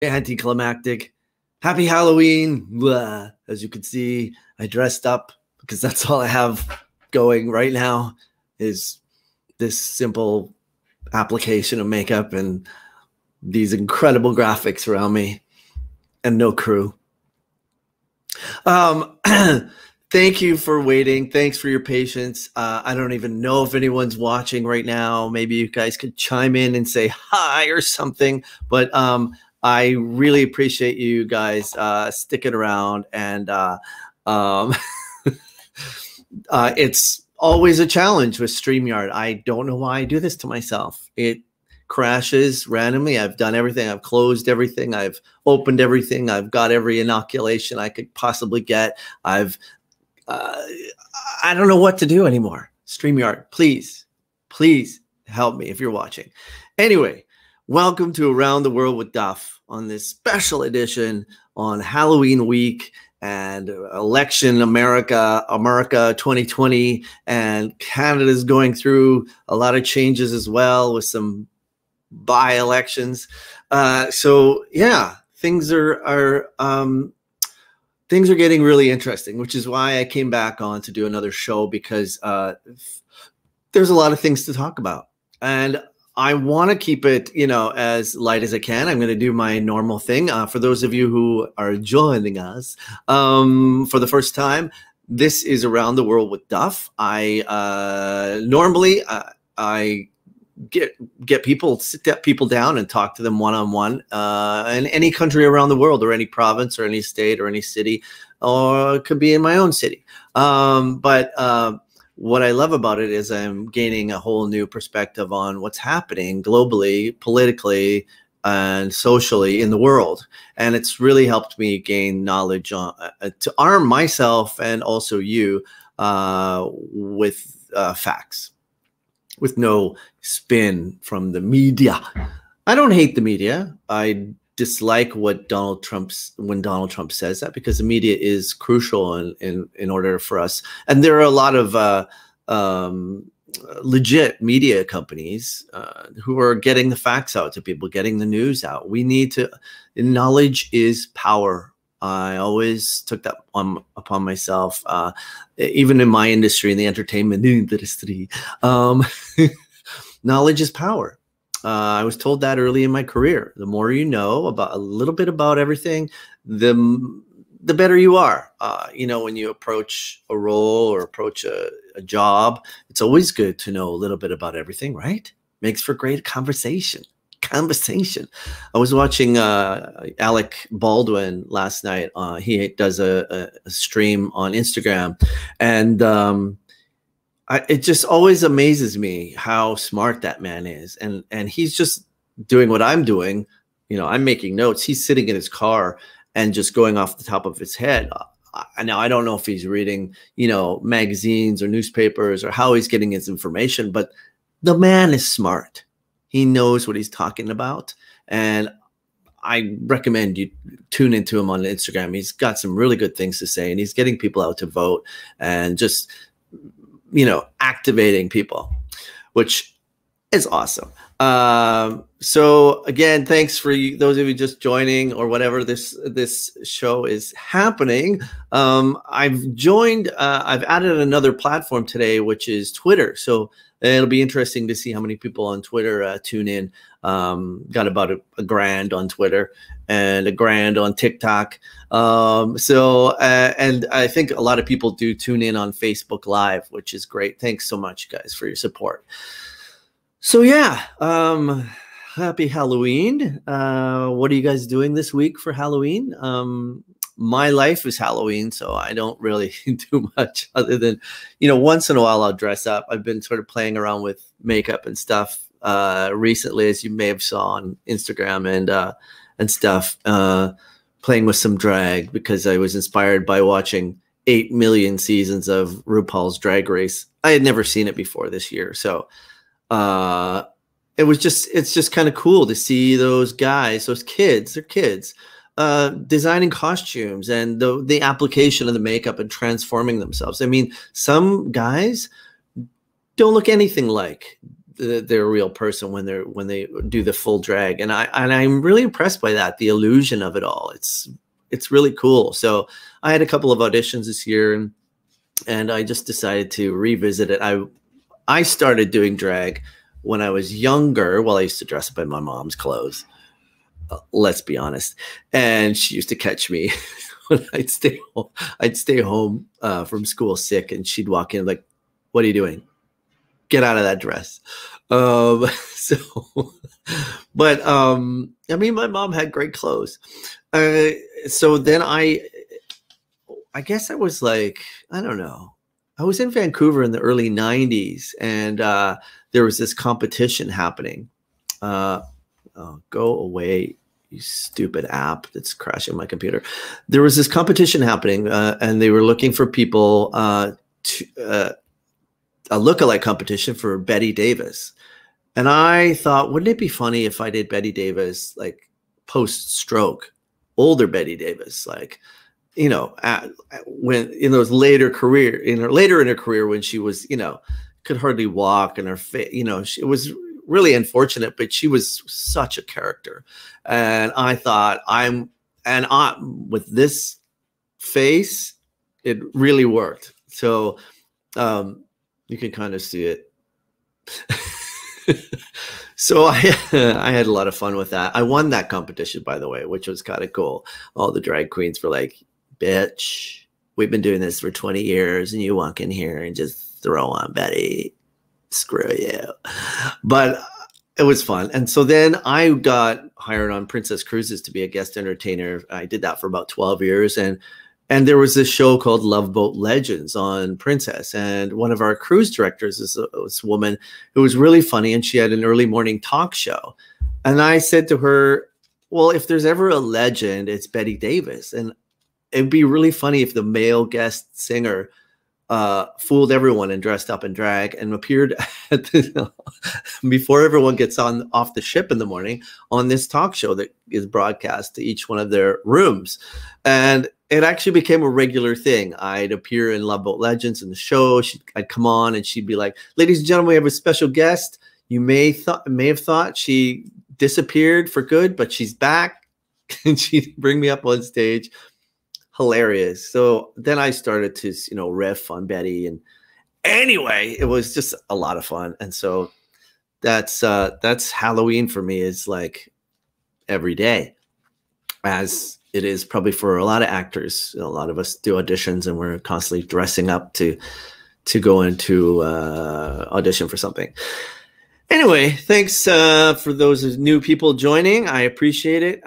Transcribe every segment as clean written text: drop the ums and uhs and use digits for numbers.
anticlimactic. Happy Halloween. Blah. As you can see, I dressed up because that's all I have going right now is this simple application of makeup and these incredible graphics around me and no crew. Thank you for waiting. Thanks for your patience. I don't even know if anyone's watching right now. Maybe you guys could chime in and say hi or something. But I really appreciate you guys sticking around. And it's always a challenge with StreamYard. I don't know why I do this to myself. It crashes randomly. I've done everything. I've closed everything. I've opened everything. I've got every inoculation I could possibly get. I don't know what to do anymore. StreamYard, please help me if you're watching. Anyway, welcome to Around the World with Duff on this special edition on Halloween week and election America 2020, and Canada's going through a lot of changes as well with some by-elections. So yeah, things are getting really interesting, which is why I came back on to do another show, because there's a lot of things to talk about. And I want to keep it, as light as I can. I'm going to do my normal thing. For those of you who are joining us for the first time, this is Around the World with Duff. Normally I get people, sit people down and talk to them one-on-one in any country around the world, or any province or any state or any city, or it could be in my own city. But what I love about it is I'm gaining a whole new perspective on what's happening globally, politically, and socially in the world. And it's really helped me gain knowledge on, to arm myself and also you with facts, with no spin from the media. I don't hate the media. I dislike when Donald Trump says that, because the media is crucial in order for us. And there are a lot of legit media companies who are getting the facts out to people, getting the news out. We need to, knowledge is power. I always took that upon myself, even in my industry, in the entertainment industry. Knowledge is power. I was told that early in my career. The more you know about a little bit about everything, the better you are. When you approach a role or approach a job, it's always good to know a little bit about everything, right? Makes for great conversation. I was watching Alec Baldwin last night. He does a stream on Instagram, and it just always amazes me how smart that man is. And he's just doing what I'm doing. I'm making notes. He's sitting in his car and just going off the top of his head. Now, I don't know if he's reading, magazines or newspapers or how he's getting his information, but the man is smart. He knows what he's talking about. And I recommend you tune into him on Instagram. He's got some really good things to say, and he's getting people out to vote and just, activating people, which is awesome. So again, thanks for those of you just joining or whatever this show is happening. I've added another platform today, which is Twitter. So it'll be interesting to see how many people on Twitter tune in. Got about a grand on Twitter and a grand on TikTok. And I think a lot of people do tune in on Facebook Live, which is great. Thanks so much, guys, for your support. So yeah, happy Halloween. What are you guys doing this week for Halloween? My life is Halloween, so I don't really do much other than, once in a while I'll dress up. I've been sort of playing around with makeup and stuff recently, as you may have saw on Instagram and stuff, playing with some drag, because I was inspired by watching 8 million seasons of RuPaul's Drag Race. I had never seen it before this year, so it's just kind of cool to see those guys, those kids, they're kids, designing costumes and the application of the makeup and transforming themselves. I mean, some guys don't look anything like they're a real person when they do the full drag. And I'm really impressed by that, the illusion of it all. It's really cool. So I had a couple of auditions this year, and I just decided to revisit it. I started doing drag when I was younger. Well, I used to dress up in my mom's clothes. Let's be honest. And she used to catch me when I'd stay home from school sick, and she'd walk in like, "What are you doing? Get out of that dress." But I mean, my mom had great clothes. So then I guess I was like, I don't know. I was in Vancouver in the early 90s, and there was this competition happening. Oh, go away, you stupid app that's crashing my computer. There was this competition happening, and they were looking for people to a lookalike competition for Betty Davis. And I thought, wouldn't it be funny if I did Betty Davis, like post-stroke, older Betty Davis, like, you know, when in those later in her career when she was, you know, could hardly walk, and her face, you know, it was really unfortunate, but she was such a character. And I thought, with this face, it really worked. So you can kind of see it. So I had a lot of fun with that. I won that competition, by the way, which was kind of cool. All the drag queens were like, "Bitch, we've been doing this for 20 years, and you walk in here and just throw on Betty. Screw you." But it was fun. And so then I got hired on Princess Cruises to be a guest entertainer. I did that for about 12 years. And there was this show called Love Boat Legends on Princess. And one of our cruise directors is this woman who was really funny, and she had an early morning talk show. And I said to her, well, if there's ever a legend, it's Betty Davis. And it'd be really funny if the male guest singer fooled everyone and dressed up in drag and appeared at before everyone gets off the ship in the morning on this talk show that is broadcast to each one of their rooms. And it actually became a regular thing. I'd appear in Love Boat Legends in the show. I'd come on, and she'd be like, "Ladies and gentlemen, we have a special guest. You may have thought she disappeared for good, but she's back." And she'd bring me up on stage. Hilarious. So then I started to, you know, riff on Betty, and anyway, it was just a lot of fun. And so that's Halloween for me, is like every day, as it is probably for a lot of actors. You know, a lot of us do auditions, and we're constantly dressing up to go into audition for something. Anyway, thanks for those new people joining. I appreciate it.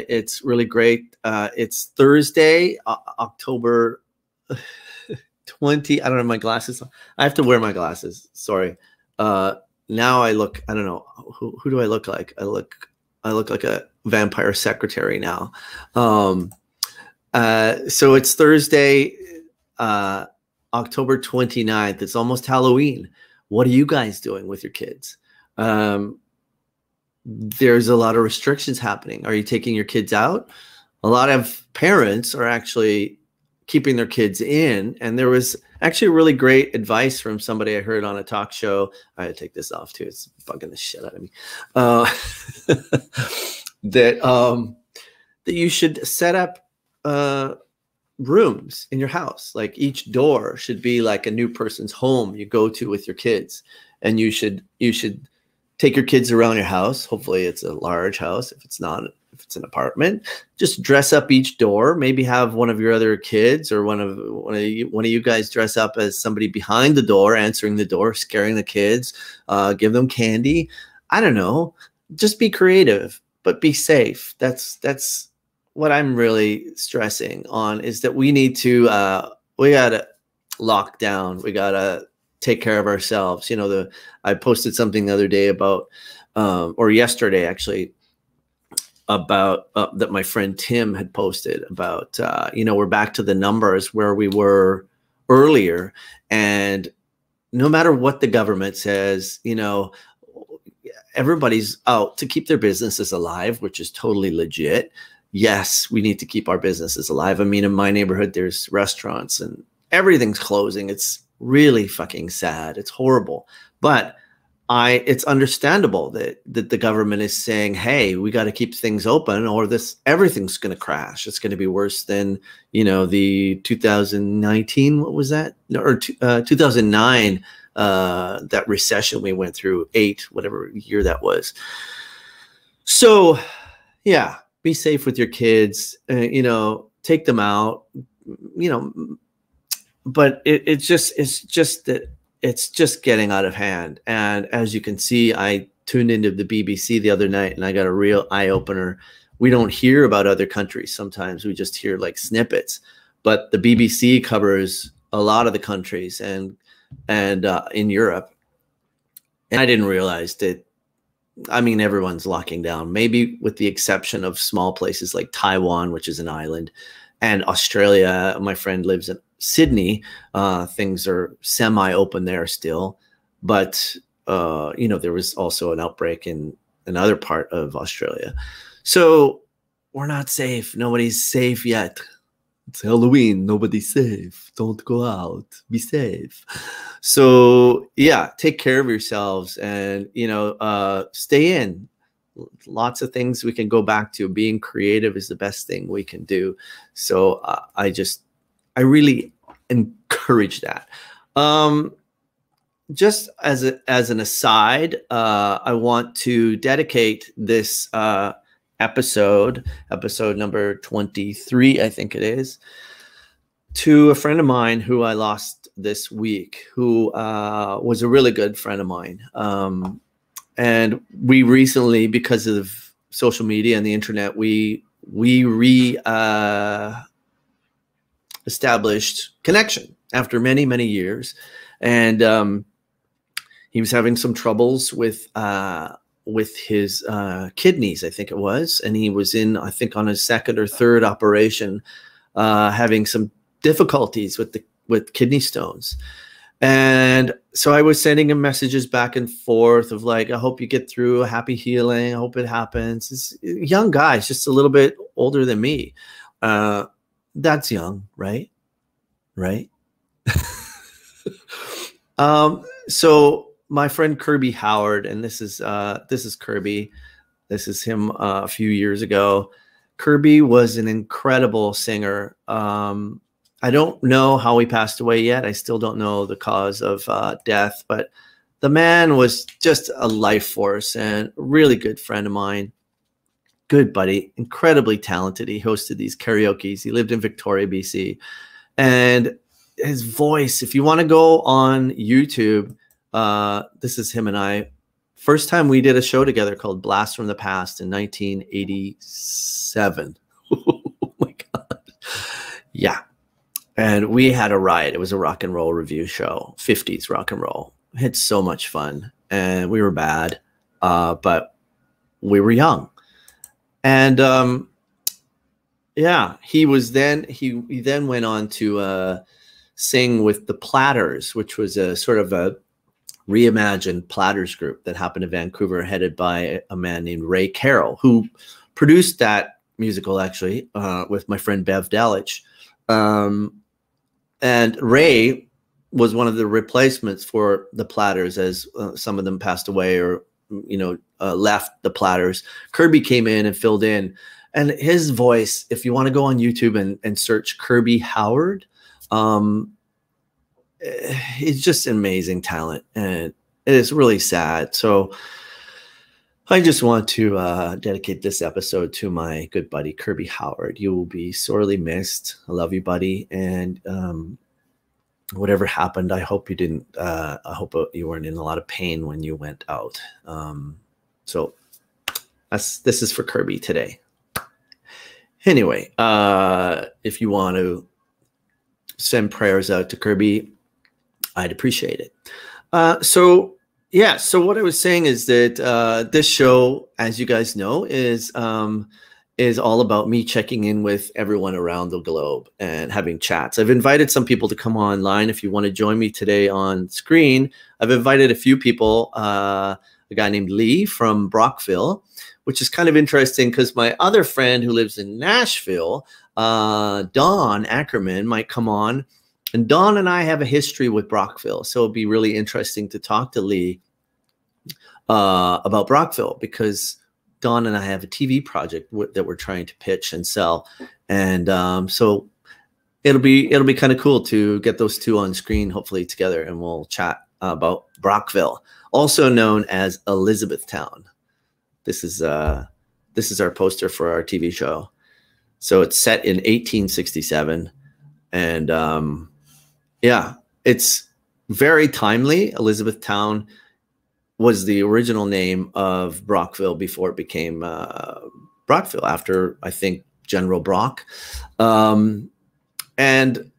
It's really great. It's Thursday, October 20. I don't have my glasses. I have to wear my glasses. Sorry. Now I look, I don't know, who do I look like? I look like a vampire secretary now. So it's Thursday, October 29th. It's almost Halloween. What are you guys doing with your kids? There's a lot of restrictions happening. Are you taking your kids out? A lot of parents are actually keeping their kids in. And there was actually really great advice from somebody I heard on a talk show. I had to take this off too. It's bugging the shit out of me. That you should set up rooms in your house. Like each door should be like a new person's home you go to with your kids. And you should take your kids around your house. Hopefully it's a large house. If it's not, if it's an apartment, just dress up each door. Maybe have one of your other kids or one of you guys dress up as somebody behind the door, answering the door, scaring the kids, give them candy. I don't know. Just be creative, but be safe. That's what I'm really stressing on, is that we need to, we gotta lock down. We gotta take care of ourselves. You know, I posted something the other day about, or yesterday actually, about that my friend Tim had posted about, you know, we're back to the numbers where we were earlier. And no matter what the government says, you know, everybody's out to keep their businesses alive, which is totally legit. Yes, we need to keep our businesses alive. I mean, in my neighborhood, there's restaurants and everything's closing. It's really fucking sad. It's horrible. But it's understandable that the government is saying, hey, we got to keep things open or everything's going to crash. It's going to be worse than, the 2019, what was that? No, or 2009, that recession we went through, whatever year that was. So yeah, be safe with your kids, take them out, but it's just getting out of hand. And as you can see, I tuned into the BBC the other night and I got a real eye opener. We don't hear about other countries. Sometimes we just hear like snippets, but the BBC covers a lot of the countries and in Europe. And I didn't realize that. I mean, everyone's locking down, maybe with the exception of small places like Taiwan, which is an island, and Australia. My friend lives in Sydney. Things are semi-open there still, but there was also an outbreak in another part of Australia. So we're not safe. Nobody's safe yet. It's Halloween. Nobody's safe. Don't go out. Be safe. So yeah, take care of yourselves and, stay in. Lots of things we can go back to. Being creative is the best thing we can do. So I really encourage that. Just as an aside, I want to dedicate this episode number 23, I think it is, to a friend of mine who I lost this week, who was a really good friend of mine. And we recently, because of social media and the internet, we established connection after many, many years. And he was having some troubles with his kidneys, I think it was. And he was on his second or third operation, having some difficulties with kidney stones. And so I was sending him messages back and forth of like, I hope you get through, a happy healing. I hope it happens. This young guy, he's just a little bit older than me. That's young, right? Right. So my friend Kirby Howard, and this is Kirby. This is him a few years ago. Kirby was an incredible singer. I don't know how he passed away yet. I still don't know the cause of death, but the man was just a life force and a really good friend of mine. Good buddy, incredibly talented. He hosted these karaoke's. He lived in Victoria, BC. And his voice, if you want to go on YouTube, this is him and I. First time we did a show together called Blast from the Past in 1987. Oh my God. Yeah. And we had a riot. It was a rock and roll review show, 50s rock and roll. We had so much fun and we were bad, but we were young. And yeah, he then went on to sing with the Platters, which was a sort of a reimagined Platters group that happened in Vancouver, headed by a man named Ray Carroll, who produced that musical actually with my friend Bev Delich. And Ray was one of the replacements for the Platters, as some of them passed away or left the Platters. Kirby came in and filled in, and his voice, if you want to go on YouTube and search Kirby Howard, it's just amazing talent, and it is really sad. So I just want to dedicate this episode to my good buddy Kirby Howard. You will be sorely missed. I love you, buddy, and whatever happened, I hope you didn't. I hope you weren't in a lot of pain when you went out. So this is for Kirby today. Anyway, if you want to send prayers out to Kirby, I'd appreciate it. So what I was saying is that this show, as you guys know, is all about me checking in with everyone around the globe and having chats. I've invited some people to come online. If you want to join me today on screen, I've invited a few people, a guy named Lee from Brockville, which is kind of interesting because my other friend who lives in Nashville, Don Ackerman, might come on. And Don and I have a history with Brockville, so it'll be really interesting to talk to Lee about Brockville, because Don and I have a TV project that we're trying to pitch and sell, and so it'll be kind of cool to get those two on screen, hopefully together, and we'll chat about Brockville, also known as Elizabethtown. This is our poster for our TV show. So it's set in 1867, and yeah, it's very timely. Elizabethtown was the original name of Brockville before it became Brockville, after, I think, General Brock. And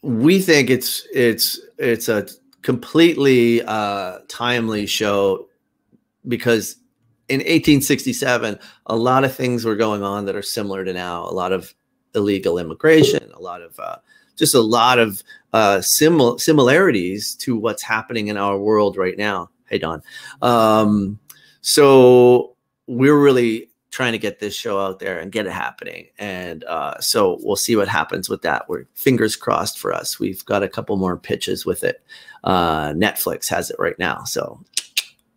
we think it's a completely timely show, because in 1867, a lot of things were going on that are similar to now. A lot of illegal immigration, a lot of similarities to what's happening in our world right now. Hey, Don. So we're really trying to get this show out there and get it happening. And so we'll see what happens with that. We're fingers crossed for us. We've got a couple more pitches with it. Netflix has it right now. So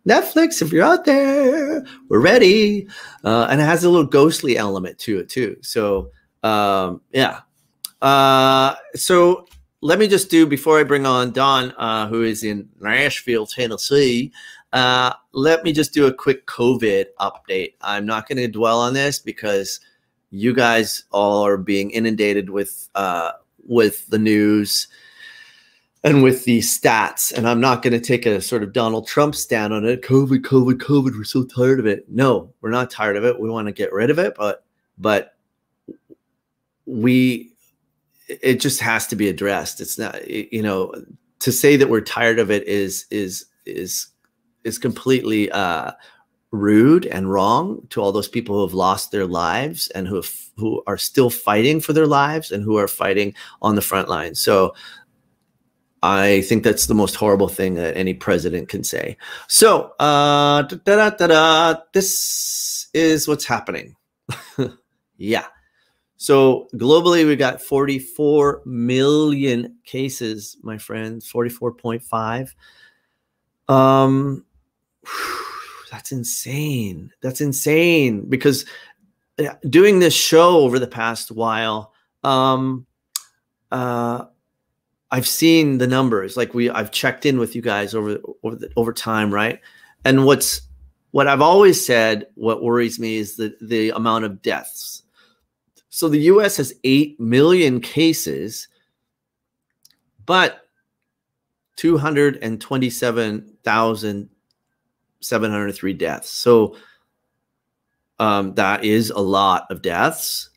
Netflix, if you're out there, we're ready. And it has a little ghostly element to it too. So yeah. So let me just do, before I bring on Don, who is in Nashville, Tennessee, let me just do a quick COVID update. I'm not going to dwell on this because you guys all are being inundated with the news and with the stats. And I'm not going to take a sort of Donald Trump stand on it. COVID. We're so tired of it. No, we're not tired of it. We want to get rid of it, but it just has to be addressed. It's not, you know, to say that we're tired of it is completely rude and wrong to all those people who have lost their lives and who are still fighting for their lives and who are fighting on the front line. So I think that's the most horrible thing that any president can say. So this is what's happening. Yeah. So globally, we got 44 million cases, my friends, 44.5. That's insane. That's insane, because doing this show over the past while, I've seen the numbers. Like I've checked in with you guys over time, right? And what I've always said, what worries me is the amount of deaths. So the US has 8 million cases, but 227,703 deaths. So that is a lot of deaths,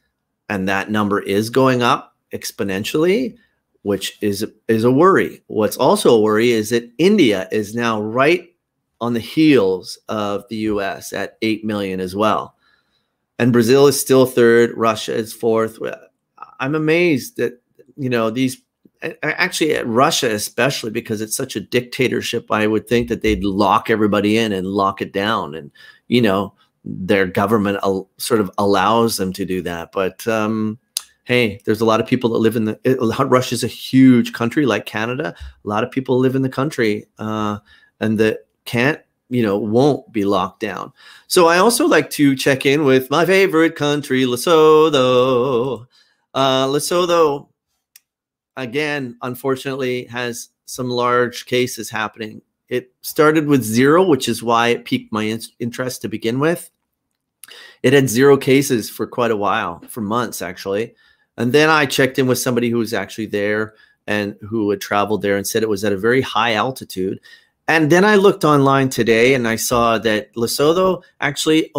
and that number is going up exponentially, which is a worry. What's also a worry is that India is now right on the heels of the US at 8 million as well. And Brazil is still third. Russia is fourth. I'm amazed that, you know, these, actually Russia especially, because it's such a dictatorship, I would think that they'd lock everybody in and lock it down. And, you know, their government sort of allows them to do that. But hey, there's a lot of people that live in Russia's a huge country like Canada. A lot of people live in the country and that can't, you know, won't be locked down. So I also like to check in with my favorite country, Lesotho. Lesotho, again, unfortunately, has some large cases happening. It started with 0, which is why it piqued my interest to begin with. It had 0 cases for quite a while, for months actually. And then I checked in with somebody who was actually there and who had traveled there and said it was at a very high altitude. And then I looked online today and I saw that Lesotho actually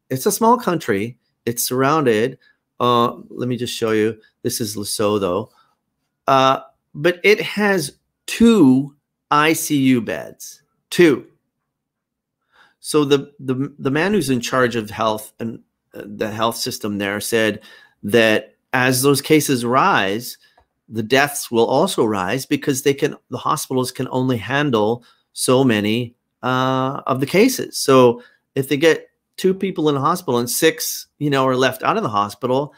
it's a small country. It's surrounded. Let me just show you. This is Lesotho. But it has 2 ICU beds. 2. So the man who's in charge of health and the health system there said that as those cases rise, the deaths will also rise, because the hospitals can only handle so many of the cases. So if they get 2 people in the hospital and 6, you know, are left out of the hospital,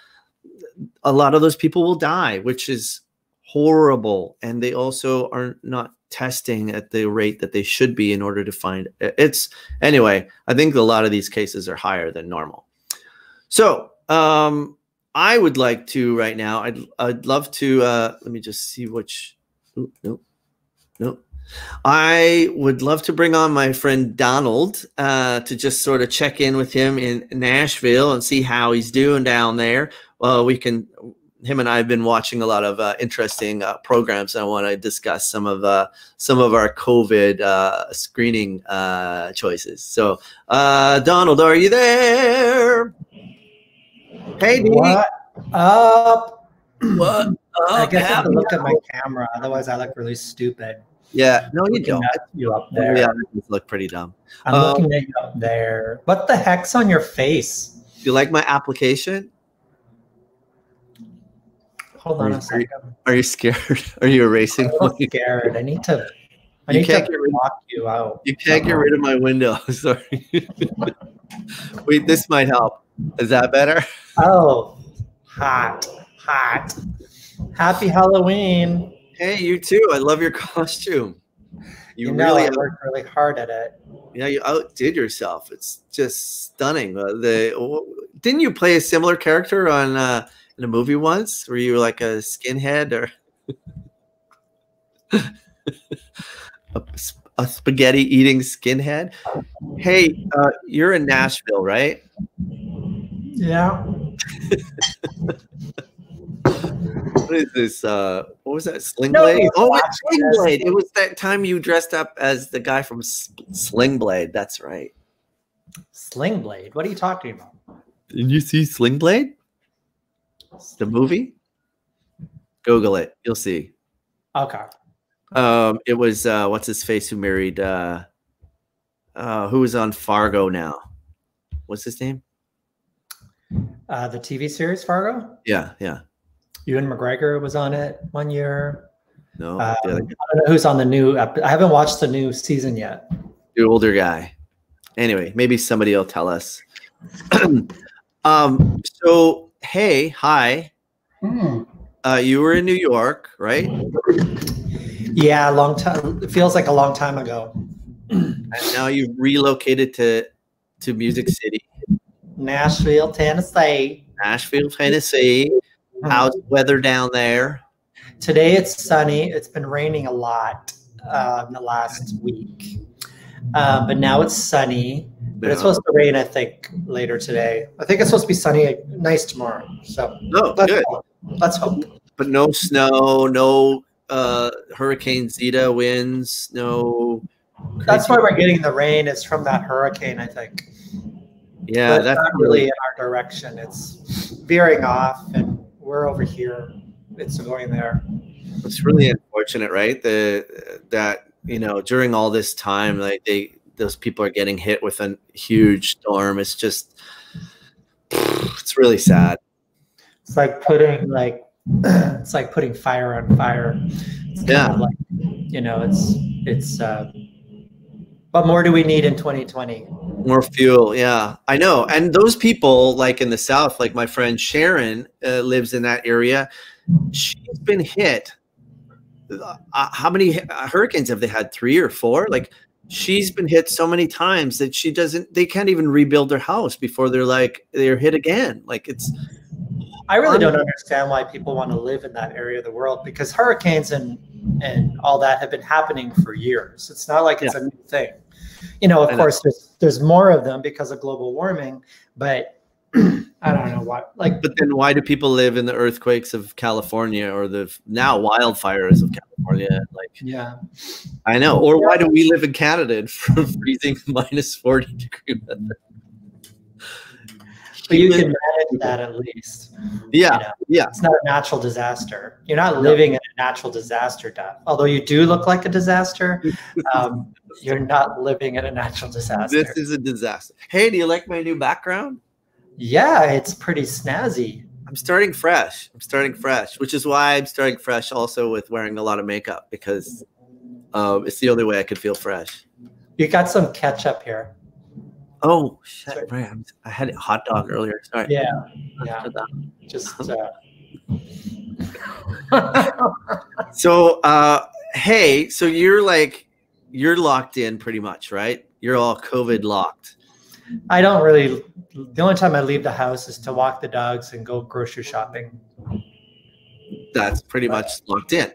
a lot of those people will die, which is horrible, and they also are not testing at the rate that they should be in order to find it's anyway. I think a lot of these cases are higher than normal. So I would like to right now. I'd love to. Let me just see which. No. I would love to bring on my friend Donald to just sort of check in with him in Nashville and see how he's doing down there. Him and I have been watching a lot of interesting programs. I want to discuss some of our COVID screening choices. So, Donald, are you there? Hey, what up? What up? I guess I have to look at my camera, otherwise I look really stupid. Yeah, no, you don't. You up there? Yeah, you look pretty dumb. I'm looking at you up there. What the heck's on your face? Do you like my application? Hold on a second. Are you scared? Are you erasing? I'm scared. I need to block you out. You can't get rid of my window. Sorry. Wait, this might help. Is that better? Oh, hot. Happy Halloween. Hey, you too. I love your costume. You know, I worked really hard at it. Yeah, you outdid yourself. It's just stunning. Didn't you play a similar character on in a movie once? Were you like a skinhead or a spaghetti eating skinhead? Hey, you're in Nashville, right? Yeah. What is this? What was that? Sling Blade? Oh, it's Sling Blade. It was that time you dressed up as the guy from Sling Blade. That's right. Sling Blade? What are you talking about? Did you see Sling Blade? The movie? Google it. You'll see. Okay. It was what's his face who married who is on Fargo now? What's his name? The TV series Fargo? Yeah. Ewan McGregor was on it one year. No. I don't know who's on the new. I haven't watched the new season yet. The older guy. Anyway, maybe somebody will tell us. So hey, hi. You were in New York, right? Yeah, a long time. It feels like a long time ago. And now you've relocated to Music City. Nashville, Tennessee. How's the weather down there? Today it's sunny. It's been raining a lot in the last week. But now it's sunny. But it's supposed to rain, I think, later today. I think it's supposed to be sunny, nice tomorrow. So good. Let's hope. But no snow, no Hurricane Zeta winds, no. That's why we're getting the rain. It's from that hurricane, I think. Yeah, but that's not really in our direction. It's veering off, and we're over here. It's going there. It's really unfortunate, right? That during all this time, like those people are getting hit with a huge storm. It's just, it's really sad. It's like putting fire on fire. It's kind of like, it's. What more do we need in 2020? More fuel, yeah, I know. And those people, like in the South, like my friend Sharon lives in that area. She's been hit. How many hurricanes have they had? 3 or 4? Like she's been hit so many times that they can't even rebuild their house before they're hit again. Like I really don't understand why people want to live in that area of the world, because hurricanes and all that have been happening for years. It's not like it's a new thing. Of course, there's more of them because of global warming, but I don't know why. But then why do people live in the earthquakes of California or the now wildfires of California? I know. Or why do we live in Canada in freezing -40 degree weather? But you can manage that at least. Yeah. It's not a natural disaster. You're not living in a natural disaster, Duff. Although you do look like a disaster, you're not living in a natural disaster. This is a disaster. Hey, do you like my new background? Yeah, it's pretty snazzy. I'm starting fresh, which is why I'm starting fresh also with wearing a lot of makeup, because it's the only way I could feel fresh. You got some ketchup here. Oh shit! Right, I had a hot dog earlier. Sorry. Yeah. Just So, hey, so you're locked in pretty much, right? You're all COVID locked. I don't really. The only time I leave the house is to walk the dogs and go grocery shopping. That's pretty much locked in.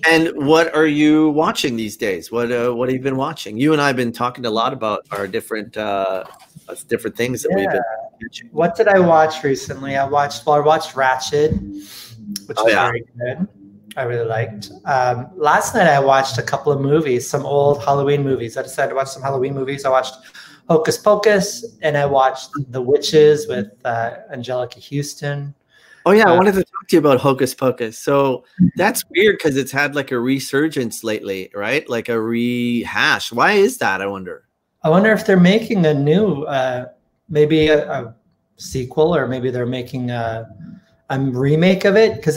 And what are you watching these days? What have you been watching? You and I have been talking a lot about our different things that we've been watching. What did I watch recently? I watched Ratchet, which was very good. I really liked. Last night I watched a couple of movies, some old Halloween movies. I decided to watch some Halloween movies. I watched Hocus Pocus, and I watched The Witches with Angelica Houston. Oh yeah, I wanted to talk to you about Hocus Pocus. So that's weird because it's had like a resurgence lately, right? Like a rehash. Why is that? I wonder. I wonder if they're making a new, maybe a sequel, or maybe they're making a remake of it, because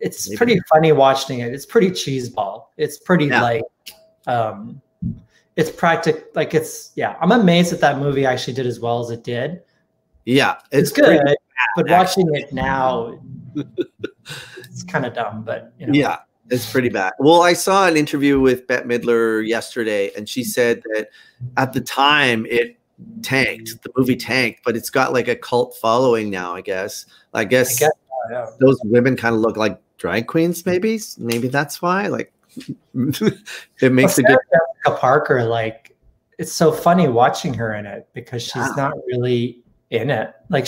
it's pretty funny watching it. It's pretty cheeseball. It's pretty it's practical. Like I'm amazed that movie actually did as well as it did. Yeah, it's good. But watching it now, it's kind of dumb. But yeah, it's pretty bad. Well, I saw an interview with Bette Midler yesterday, and she said that at the time it tanked. The movie tanked, but it's got like a cult following now. I guess those women kind of look like drag queens. Maybe that's why. Like, it makes a good. Jessica Parker, like, it's so funny watching her in it because she's not really in it. Like,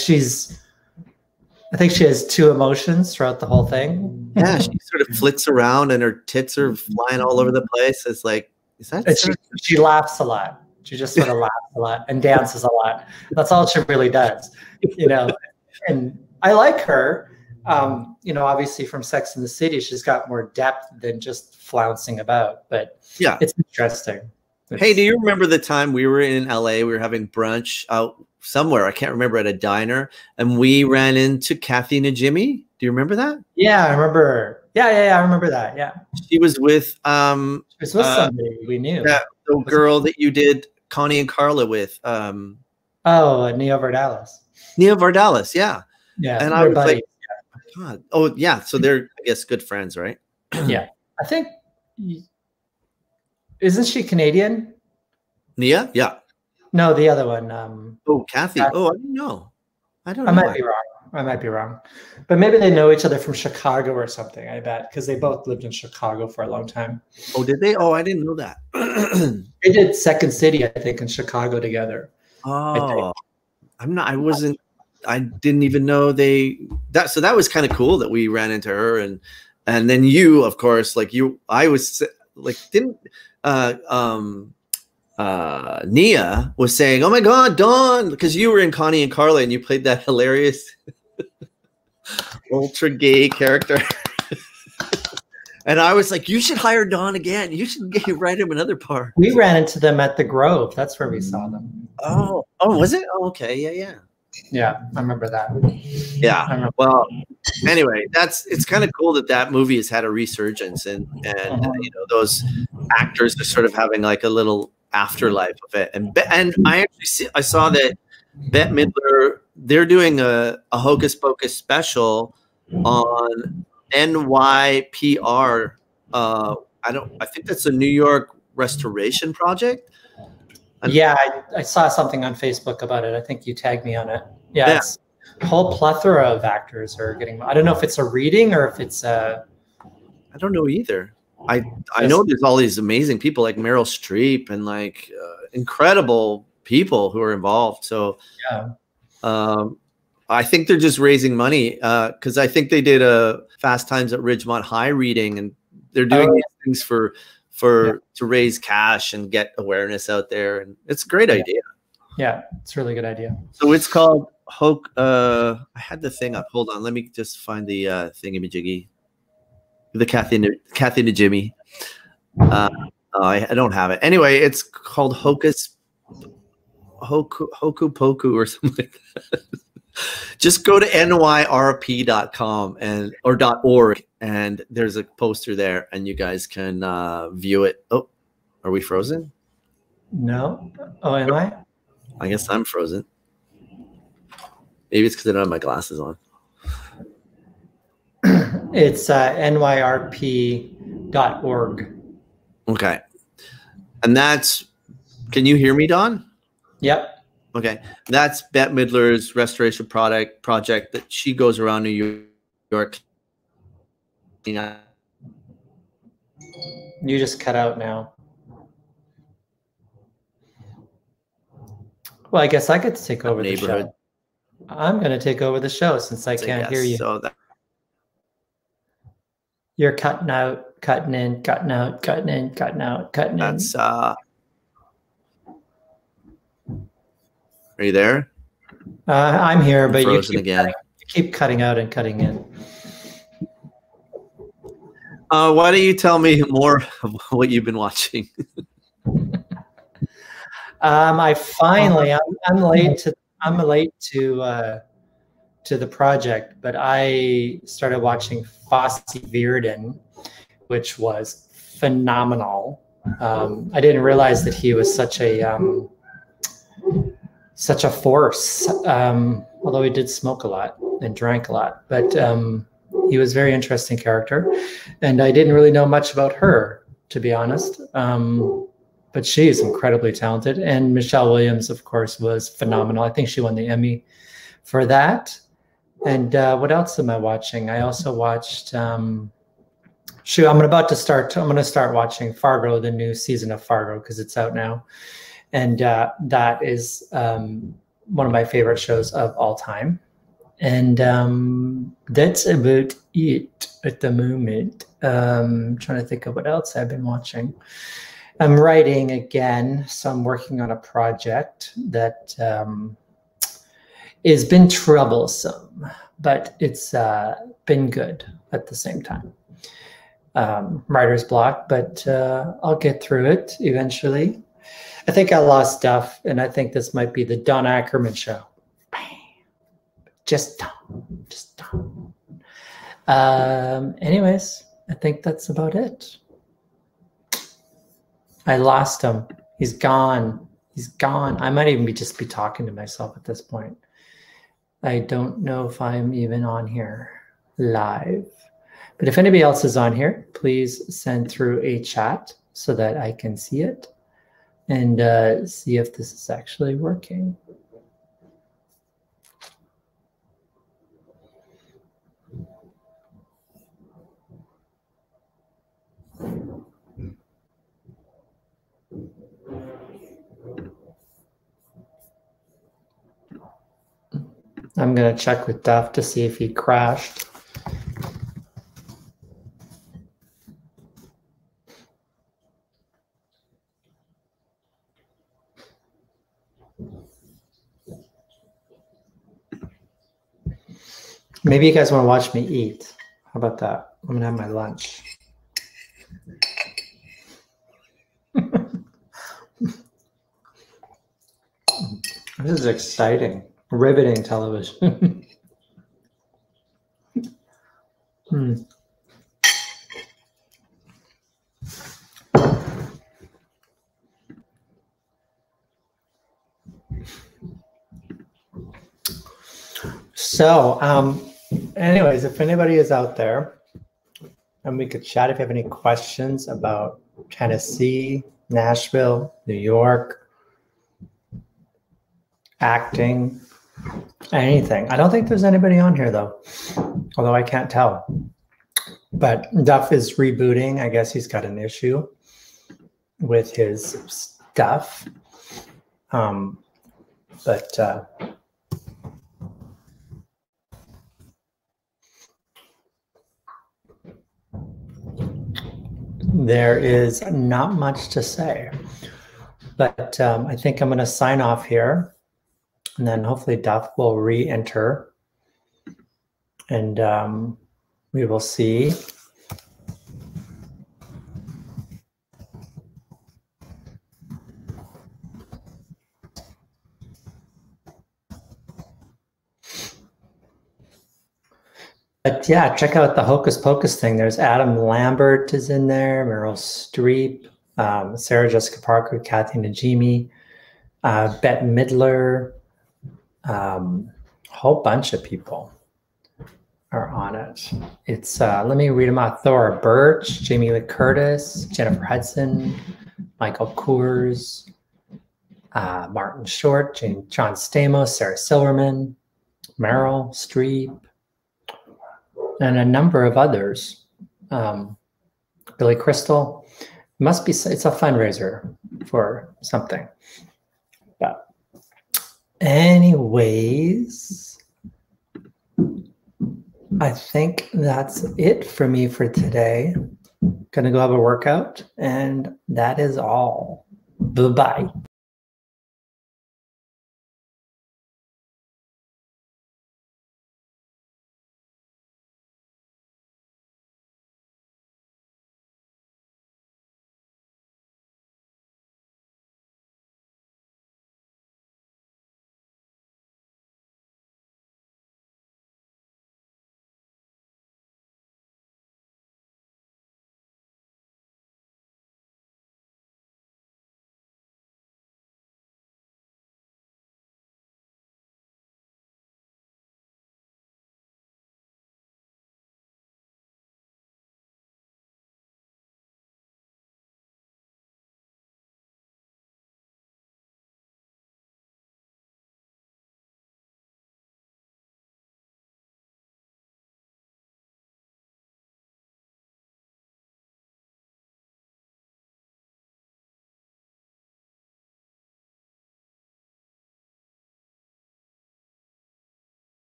I think she has two emotions throughout the whole thing. Yeah, she sort of flits around and her tits are flying all over the place. It's like, is that? She laughs a lot. She just sort of laughs a lot and dances a lot. That's all she really does, And I like her. Obviously from Sex and the City, she's got more depth than just flouncing about. But yeah, it's interesting. Hey, do you remember the time we were in LA? We were having brunch out somewhere. I can't remember, at a diner, and we ran into Kathy Najimy. Do you remember that? Yeah, I remember. Yeah, I remember that. Yeah, she was with she was with somebody we knew. That the girl that you did Connie and Carla with. Nia Vardalos. Nia Vardalos, yeah. Yeah, and I was like, God. Oh yeah, so they're, I guess, good friends, right? Yeah, I think. Isn't she Canadian? Nia? Yeah. No, the other one. Kathy. Oh, I don't know. I don't know. I might be wrong. But maybe they know each other from Chicago or something, I bet, because they both lived in Chicago for a long time. Oh, did they? Oh, I didn't know that. They did Second City, I think, in Chicago together. Oh, I didn't even know so that was kind of cool that we ran into her, and then you, of course, I was like, Nia was saying, "Oh my God, Dawn," because you were in Connie and Carla and you played that hilarious ultra gay character. And I was like, "You should hire Dawn again. You should write him another part." We ran into them at the Grove. That's where we saw them. Oh, was it? Oh, okay, yeah. Yeah, I remember that. Yeah. Well, anyway, it's kind of cool that movie has had a resurgence, and those actors are sort of having like a little afterlife of it. And I saw that Bette Midler, they're doing a Hocus Pocus special on NYPR. I think that's a New York restoration project. Yeah, I saw something on Facebook about it. I think you tagged me on it. Yeah. It's a whole plethora of actors are getting. I don't know if it's a reading or if it's a. I don't know either. I know there's all these amazing people like Meryl Streep and like incredible people who are involved. So yeah, I think they're just raising money because I think they did a Fast Times at Ridgemont High reading, and they're doing these things to raise cash and get awareness out there, and it's a great idea. Yeah, it's a really good idea. So it's called I had the thing up. Hold on, let me just find the thingamajiggy. The Kathy Najimy. I don't have it. Anyway, it's called Hoku Poku or something like that. Just go to nyrp.com or .org, and there's a poster there, and you guys can view it. Oh, are we frozen? No. Oh, am I? I guess I'm frozen. Maybe it's because I don't have my glasses on. It's nyrp.org. Okay. And that's, can you hear me, Don? Yep. Okay. That's Bette Midler's restoration project that she goes around New York. You just cut out now. Well, I guess I get to take over the show. I'm going to take over the show since I can't hear you. So you're cutting out, cutting in, cutting out, cutting in, cutting out, cutting in. Are you there? I'm here, but you keep cutting out and cutting in. Why don't you tell me more of what you've been watching? I'm late to the project, but I started watching Fosse Verdon, which was phenomenal. I didn't realize that he was such a force, although he did smoke a lot and drank a lot, but he was a very interesting character, and I didn't really know much about her, to be honest. But she is incredibly talented, and Michelle Williams, of course, was phenomenal. I think she won the Emmy for that. And what else am I watching? I also watched. I'm going to start watching Fargo, the new season of Fargo, because it's out now, and that is one of my favorite shows of all time. And that's about it at the moment. I'm trying to think of what else I've been watching. I'm writing again, so I'm working on a project that has been troublesome, but it's been good at the same time. Writer's block, but I'll get through it eventually. I think I lost Duff, and I think this might be the Don Ackerman show. Just don't. Anyways, I think that's about it. I lost him. He's gone. I might even just be talking to myself at this point. I don't know if I'm even on here live. But if anybody else is on here, please send through a chat so that I can see it and see if this is actually working. I'm going to check with Duff to see if he crashed. Maybe you guys want to watch me eat. How about that? I'm going to have my lunch. This is exciting. Riveting television. So, anyways, if anybody is out there, and we could chat if you have any questions about Tennessee, Nashville, New York, acting, anything. I don't think there's anybody on here though, although I can't tell. But Duff is rebooting. I guess he's got an issue with his stuff. There is not much to say. But I think I'm going to sign off here. And then hopefully Duff will re-enter. And we will see. But yeah, check out the Hocus Pocus thing. There's Adam Lambert is in there, Meryl Streep, Sarah Jessica Parker, Kathy Najimy, Bette Midler, a whole bunch of people. are on it. It's let me read them out. Thora Birch, Jamie Lee Curtis, Jennifer Hudson, Michael Kors, Martin Short, John Stamos, Sarah Silverman, Meryl Streep, and a number of others. Billy Crystal. Must be, it's a fundraiser for something. But anyways, I think that's it for me for today. Gonna go have a workout, and that is all. Bye-bye.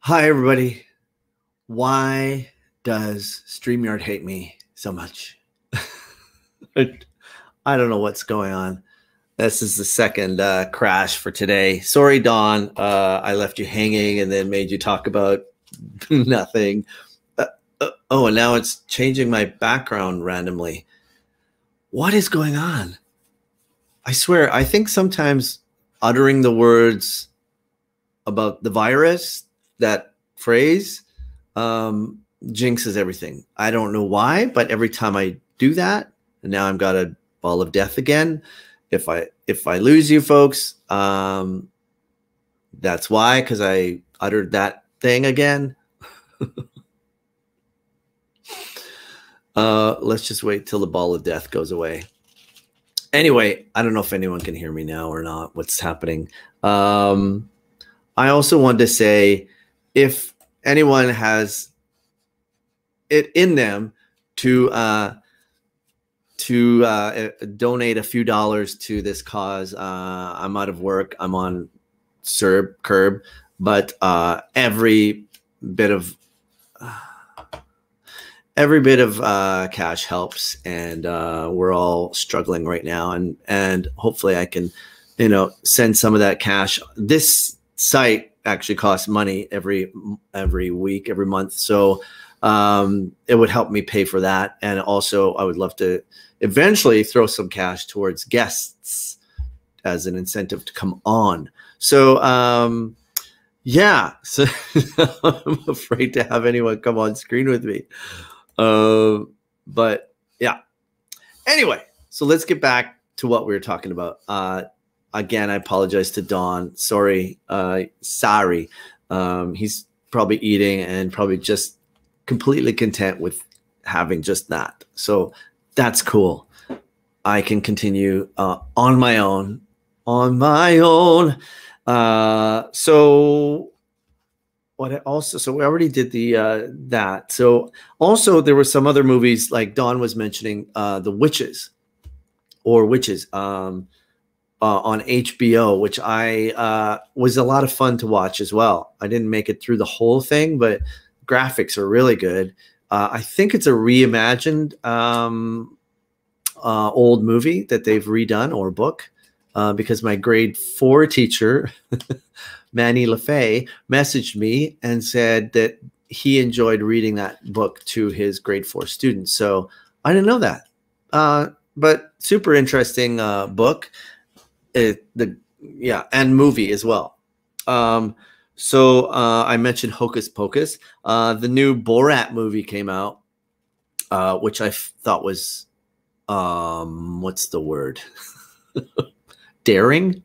Hi, everybody. Why does StreamYard hate me so much? I don't know what's going on. This is the second crash for today. Sorry, Don. I left you hanging and then made you talk about nothing. Oh, and now it's changing my background randomly. What is going on? I swear, I think sometimes uttering the words about the virus, that phrase, jinxes everything. I don't know why, but every time I do that, and now I've got a ball of death again. If I lose you folks, that's why, because I uttered that thing again. Let's just wait till the ball of death goes away. Anyway, I don't know if anyone can hear me now or not. What's happening? I also wanted to say, if anyone has it in them to donate a few dollars to this cause. I'm out of work. I'm on curb, but every bit of cash helps, and we're all struggling right now. And hopefully I can, send some of that cash. This site actually costs money every week, every month. So it would help me pay for that. And also I would love to eventually throw some cash towards guests as an incentive to come on. So, yeah, so I'm afraid to have anyone come on screen with me. But yeah, anyway, so let's get back to what we were talking about. Again, I apologize to Don. Sorry. He's probably eating and probably just completely content with having just that. So that's cool. I can continue on my own. So we already did that. So also there were some other movies, like Don was mentioning, The Witches on HBO, which I was a lot of fun to watch as well. I didn't make it through the whole thing, but graphics are really good. I think it's a reimagined old movie that they've redone, or book, because my grade 4 teacher, Manny LaFay, messaged me and said that he enjoyed reading that book to his grade 4 students. So I didn't know that, but super interesting book. And movie as well. So I mentioned Hocus Pocus. The new Borat movie came out, which I thought was, what's the word? Daring.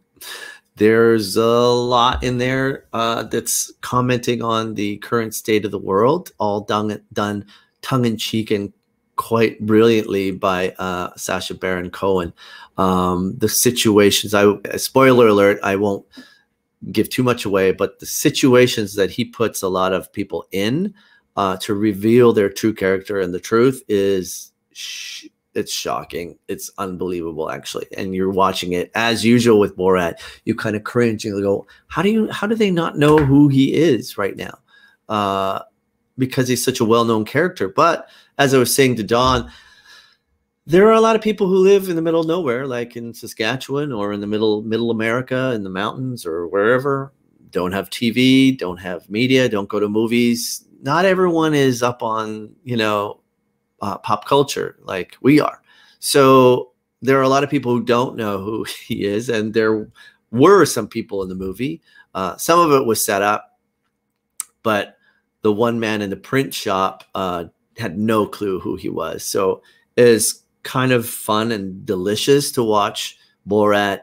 There's a lot in there that's commenting on the current state of the world, all done tongue-in-cheek and quite brilliantly by Sacha Baron Cohen. The situations, spoiler alert, I won't give too much away, but the situations that he puts a lot of people in to reveal their true character and the truth is it's shocking. It's unbelievable, actually. And you're watching it as usual with Borat. You kind of cringe and go, how do they not know who he is right now? Because he's such a well-known character. But as I was saying to Don, there are a lot of people who live in the middle of nowhere, like in Saskatchewan or in the middle America, in the mountains or wherever, don't have TV, don't have media, don't go to movies. Not everyone is up on, pop culture like we are. So there are a lot of people who don't know who he is. And there were some people in the movie. Some of it was set up, but the one man in the print shop had no clue who he was. So it's kind of fun and delicious to watch Borat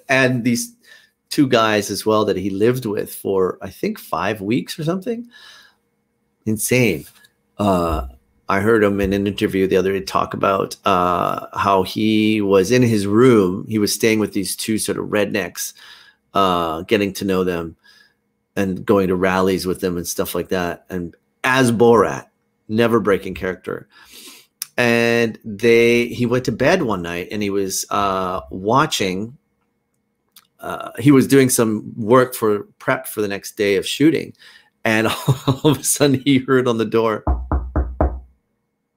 and these two guys as well that he lived with for, I think, 5 weeks or something. Insane. I heard him in an interview the other day talk about how he was in his room. He was staying with these two sort of rednecks, getting to know them and going to rallies with them and stuff like that. And as Borat, never breaking character. And he went to bed one night and he was watching. He was doing some work for prep for the next day of shooting. And all of a sudden he heard on the door.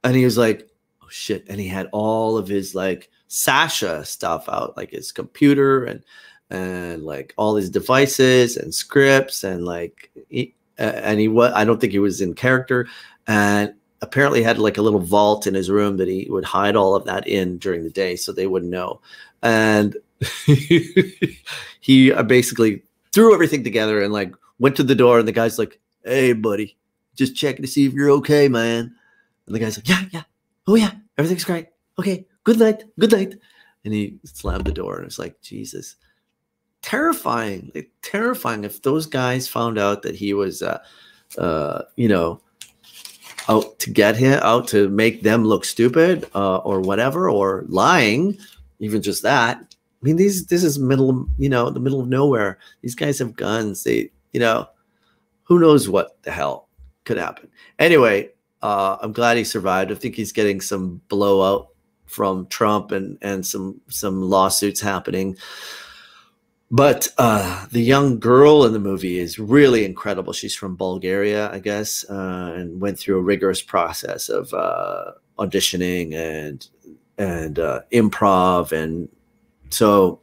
And he was like, oh, shit. And he had all of his, like, Sasha stuff out, like his computer and like all his devices and scripts, and like I don't think he was in character, and apparently had like a little vault in his room that he would hide all of that in during the day so they wouldn't know. And he basically threw everything together and like went to the door, and the guy's like, "Hey buddy, just checking to see if you're okay, man." And the guy's like, yeah, oh yeah, everything's great, okay, good night. And he slammed the door, and it's like, Jesus, terrifying, like terrifying. If those guys found out that he was you know, out to get him, out to make them look stupid, or whatever, or lying, even just that. I mean, this is middle, you know, the middle of nowhere. These guys have guns. They, you know, who knows what the hell could happen. Anyway, I'm glad he survived. I think he's getting some blowout from Trump and some lawsuits happening. But the young girl in the movie is really incredible. She's from Bulgaria, I guess, and went through a rigorous process of auditioning and improv. And so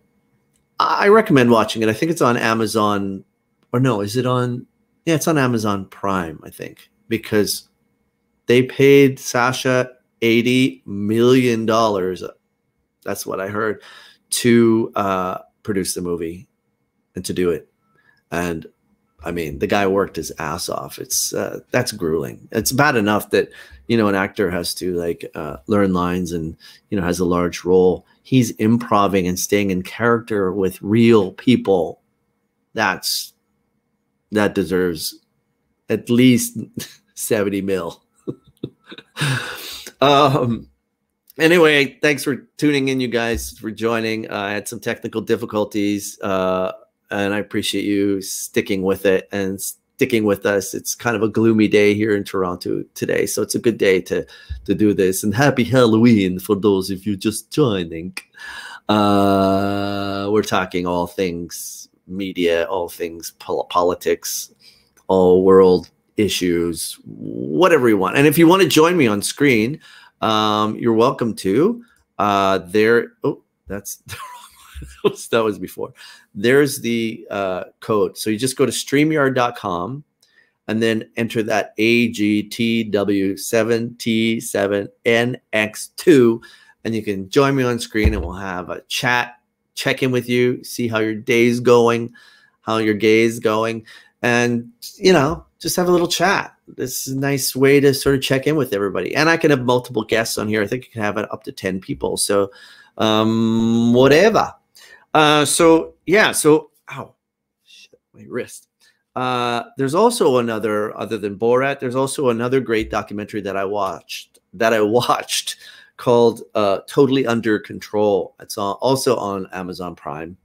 I recommend watching it. I think it's on Amazon, or no, is it on? Yeah, it's on Amazon Prime, I think, because they paid Sasha $80 million. That's what I heard, to produce the movie and to do it. And I mean, the guy worked his ass off. It's that's grueling. It's bad enough that, you know, an actor has to like learn lines and, you know, has a large role. He's improving and staying in character with real people. That deserves at least 70 mil. Anyway, thanks for tuning in, you guys, for joining. I had some technical difficulties, and I appreciate you sticking with it and sticking with us. It's kind of a gloomy day here in Toronto today, so it's a good day to do this. And happy Halloween for those of you just joining. We're talking all things media, all things politics, all world issues, whatever you want. And if you want to join me on screen, you're welcome to. Oh, that's the wrong one. That was before. There's the code. So you just go to StreamYard.com and then enter that AGTW7T7NX2, and you can join me on screen, and we'll have a chat, check in with you, see how your day's going, how your day is going, and, you know, just have a little chat. This is a nice way to sort of check in with everybody. And I can have multiple guests on here. I think you can have it up to 10 people. So whatever. So yeah, so ow, shit, my wrist. There's also another, other than Borat, there's also another great documentary that I watched called Totally Under Control. It's also on Amazon Prime.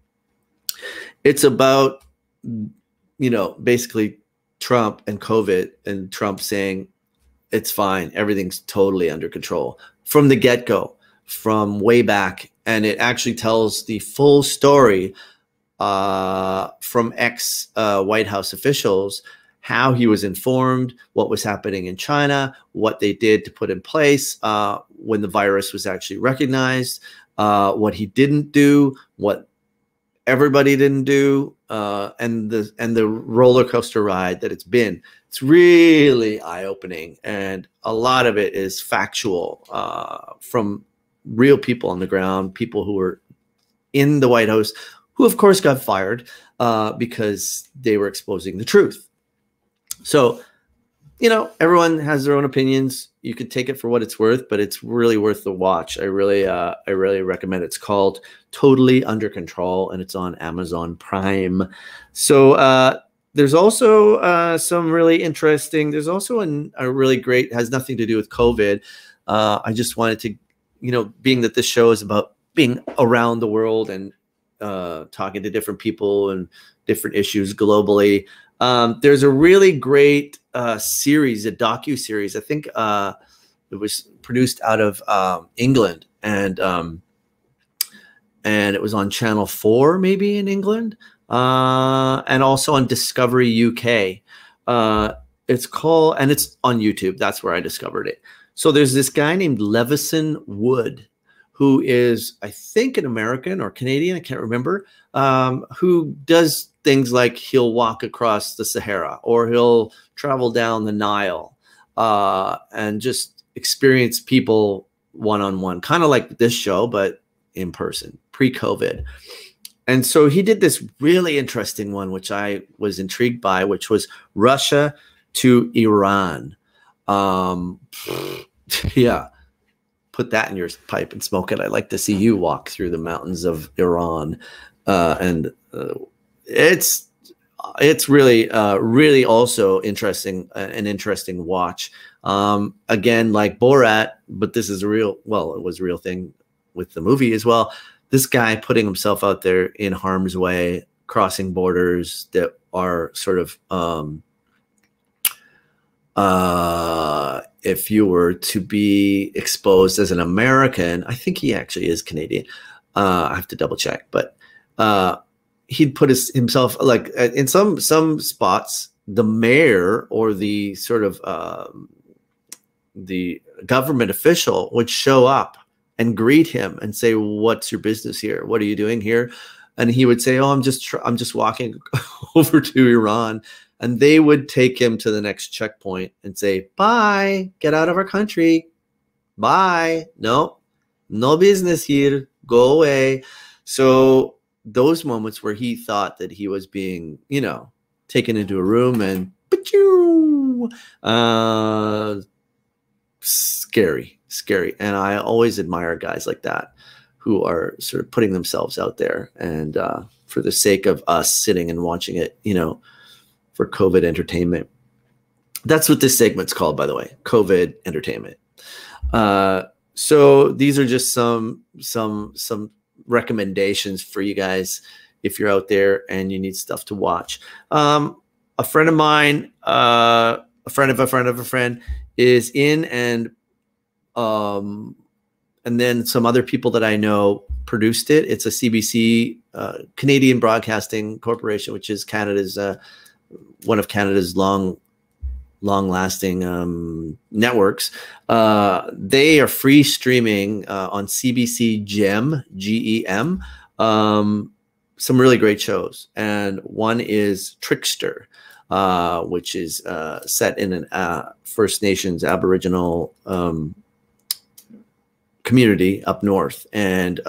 It's about, you know, basically Trump and COVID, and Trump saying it's fine, everything's totally under control from the get-go, from way back. And it actually tells the full story from ex-White House officials, how he was informed, what was happening in China, what they did to put in place when the virus was actually recognized, what he didn't do, what everybody didn't do, and the roller coaster ride that it's been. It's really eye-opening, and a lot of it is factual from real people on the ground, people who were in the White House, who of course got fired because they were exposing the truth. So, you know, everyone has their own opinions. You could take it for what it's worth, but it's really worth the watch. I really recommend it. It's called Totally Under Control, and it's on Amazon Prime. So there's also some really interesting, there's also a really great, has nothing to do with COVID. I just wanted to, you know, being that this show is about being around the world and talking to different people and different issues globally. There's a really great series, a docu-series. I think it was produced out of England, and it was on Channel 4, maybe in England, and also on Discovery UK. It's called, and it's on YouTube. That's where I discovered it. So there's this guy named Levison Wood, who is, I think, an American or Canadian, I can't remember, who does things like he'll walk across the Sahara, or he'll travel down the Nile, and just experience people one-on-one, kind of like this show, but in person, pre-COVID. And so he did this really interesting one, which I was intrigued by, which was Russia to Iran. Yeah, put that in your pipe and smoke it. I'd like to see you walk through the mountains of Iran. It's really, really also interesting, an interesting watch. Again, like Borat, but this is a real, well, it was a real thing with the movie as well. This guy putting himself out there in harm's way, crossing borders that are sort of, if you were to be exposed as an American, I think he actually is Canadian. I have to double check, but he'd put himself, like, in some spots, the mayor or the sort of the government official would show up and greet him and say, "What's your business here? What are you doing here?" And he would say, "Oh, I'm just walking over to Iran." And they would take him to the next checkpoint and say, "Bye, get out of our country. Bye. No business here. Go away." So those moments where he thought that he was being, you know, taken into a room and scary. And I always admire guys like that who are sort of putting themselves out there, and for the sake of us sitting and watching it, you know, for COVID entertainment. That's what this segment's called, by the way, COVID entertainment. So these are just some recommendations for you guys if you're out there and you need stuff to watch. A friend of mine, a friend of a friend of a friend, is in, and then some other people that I know produced it. It's a CBC, Canadian Broadcasting Corporation, which is Canada's one of Canada's long-lasting networks. They are free streaming on CBC Gem, Gem, some really great shows. And one is Trickster, which is set in an First Nations Aboriginal community up north. And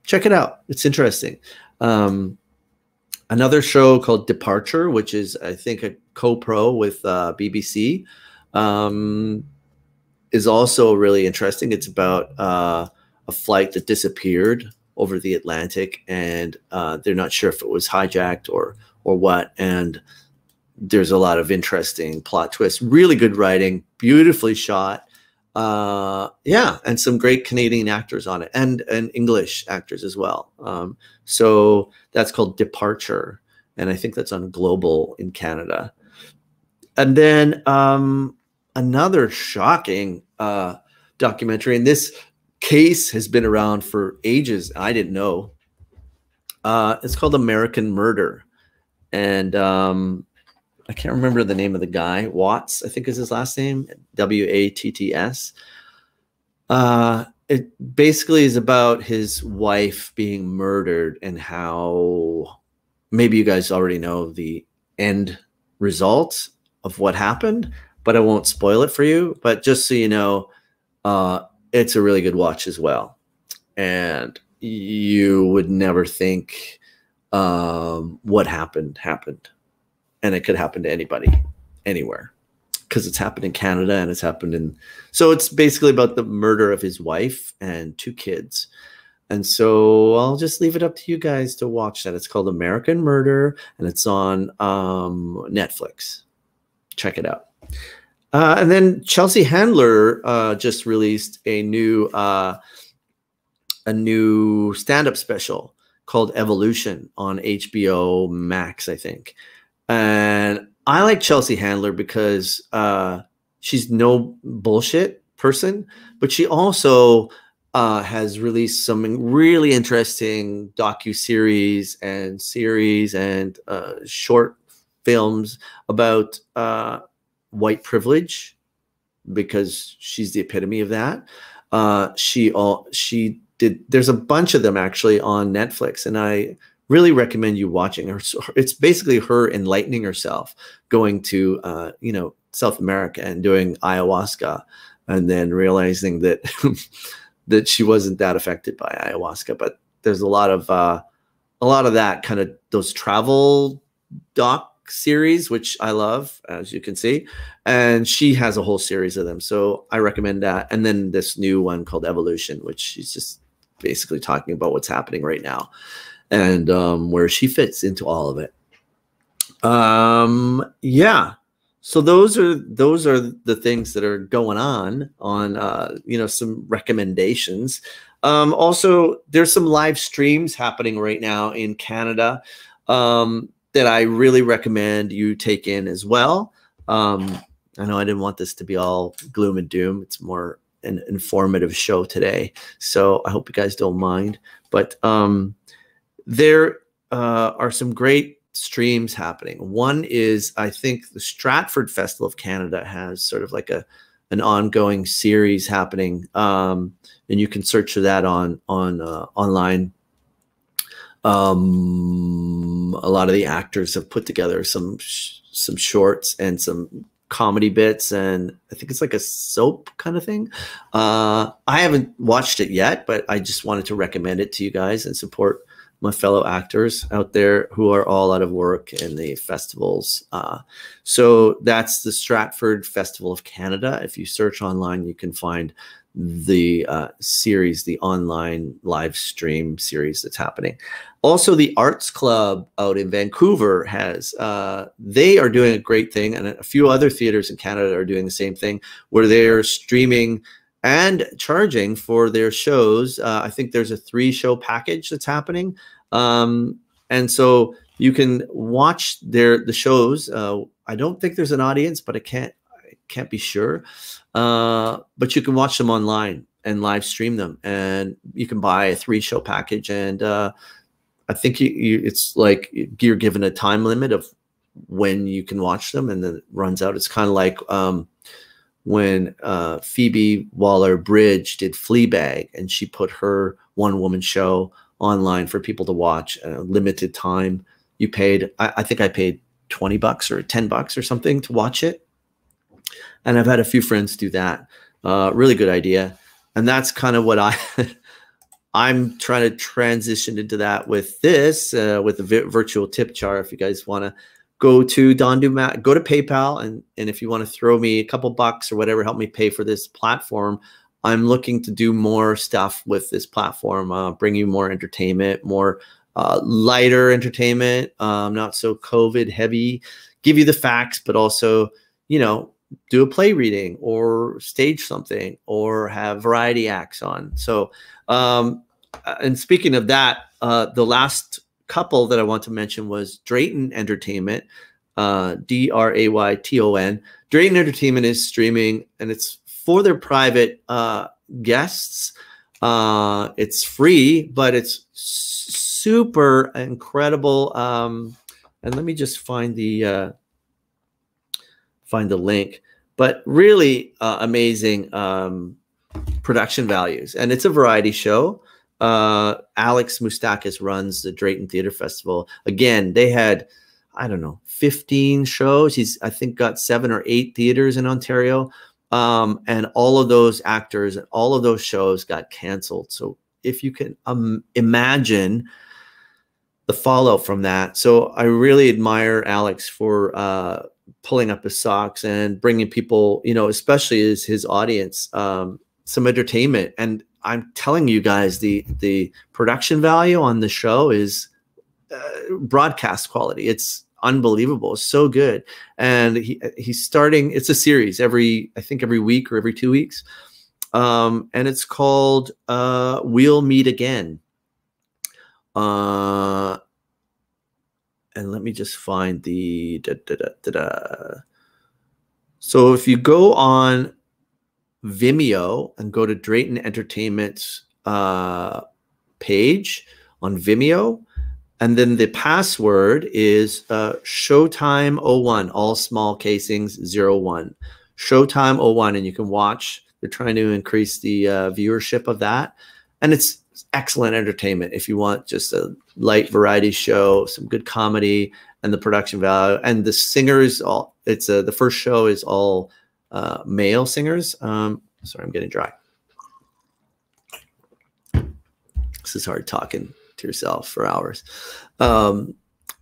check it out. It's interesting. Another show called Departure, which is, I think, a co-pro with BBC, is also really interesting. It's about a flight that disappeared over the Atlantic, and they're not sure if it was hijacked or what. And there's a lot of interesting plot twists, really good writing, beautifully shot. Yeah, and some great Canadian actors on it, and English actors as well. So that's called Departure, and I think that's on Global in Canada. And then another shocking documentary, and this case has been around for ages. I didn't know. It's called American Murder, and I can't remember the name of the guy. Watts, I think is his last name. Watts. It basically is about his wife being murdered, and how, maybe you guys already know the end result of what happened, but I won't spoil it for you. But just so you know, it's a really good watch as well. And you would never think what happened. And it could happen to anybody, anywhere, because it's happened in Canada, and it's happened in, so it's basically about the murder of his wife and 2 kids. And so I'll just leave it up to you guys to watch that. It's called American Murder, and it's on Netflix. Check it out. And then Chelsea Handler just released a new stand-up special called Evolution on HBO Max, I think. And I like Chelsea Handler because she's no bullshit person, but she also has released some really interesting docu-series and series and short films about white privilege, because she's the epitome of that. She there's a bunch of them actually on Netflix, and I really recommend you watching her. It's basically her enlightening herself, going to you know, South America and doing ayahuasca, and then realizing that that she wasn't that affected by ayahuasca. But there's a lot of that kind of those travel doc series, which I love, as you can see, and she has a whole series of them, so I recommend that. And then this new one called Evolution, which she's just basically talking about what's happening right now, and where she fits into all of it. Yeah, so those are the things that are going on you know, some recommendations. Also, there's some live streams happening right now in Canada that I really recommend you take in as well. I know I didn't want this to be all gloom and doom. It's more an informative show today, so I hope you guys don't mind. But there are some great streams happening. One is, I think the Stratford Festival of Canada has sort of like an ongoing series happening, and you can search for that on online. A lot of the actors have put together some shorts and some comedy bits, and I think it's like a soap kind of thing. I haven't watched it yet, but I just wanted to recommend it to you guys and support my fellow actors out there who are all out of work in the festivals. So that's the Stratford Festival of Canada. If you search online, you can find the series, the online live stream series that's happening. Also, the Arts Club out in Vancouver has, they are doing a great thing, and a few other theaters in Canada are doing the same thing, where they're streaming and charging for their shows. I think there's a 3-show package that's happening. And so you can watch the shows. I don't think there's an audience, but I can't be sure. But you can watch them online and live stream them, and you can buy a 3-show package. And I think it's like you're given a time limit of when you can watch them, and then it runs out. It's kind of like when Phoebe Waller-Bridge did Fleabag, and she put her one-woman show online for people to watch, a limited time. You paid, I think I paid $20 or $10 or something to watch it. And I've had a few friends do that. Really good idea. And that's kind of what I'm trying to transition into that with this, with the virtual tip jar. If you guys want to go to go to PayPal, and if you want to throw me a couple bucks or whatever, help me pay for this platform. I'm looking to do more stuff with this platform, bring you more entertainment, more lighter entertainment, not so COVID heavy, give you the facts, but also, you know, do a play reading or stage something or have variety acts on. So, and speaking of that, the last couple that I want to mention was Drayton Entertainment, Drayton. Drayton Entertainment is streaming, and it's for their private guests. It's free, but it's super incredible. And let me just find the link. But really amazing production values, and it's a variety show. Alex Moustakis runs the Drayton Theatre Festival. Again, they had, I don't know, 15 shows. He's, I think, got 7 or 8 theaters in Ontario. And all of those actors and all of those shows got canceled. So if you can imagine the fallout from that. So I really admire Alex for pulling up his socks and bringing people, you know, especially as his audience, some entertainment. And I'm telling you guys, the production value on the show is broadcast quality. It's unbelievable. It's so good. And he's starting, it's a series I think every week or every 2 weeks. And it's called We'll Meet Again. And let me just find the So if you go on Vimeo and go to Drayton Entertainment's page on Vimeo, and then the password is Showtime01, all small casings 01. Showtime01, and you can watch. They're trying to increase the viewership of that. And it's excellent entertainment if you want just a light variety show, some good comedy, and the production value. And the singers, the first show is all male singers. Sorry, I'm getting dry. This is hard talking to yourself for hours.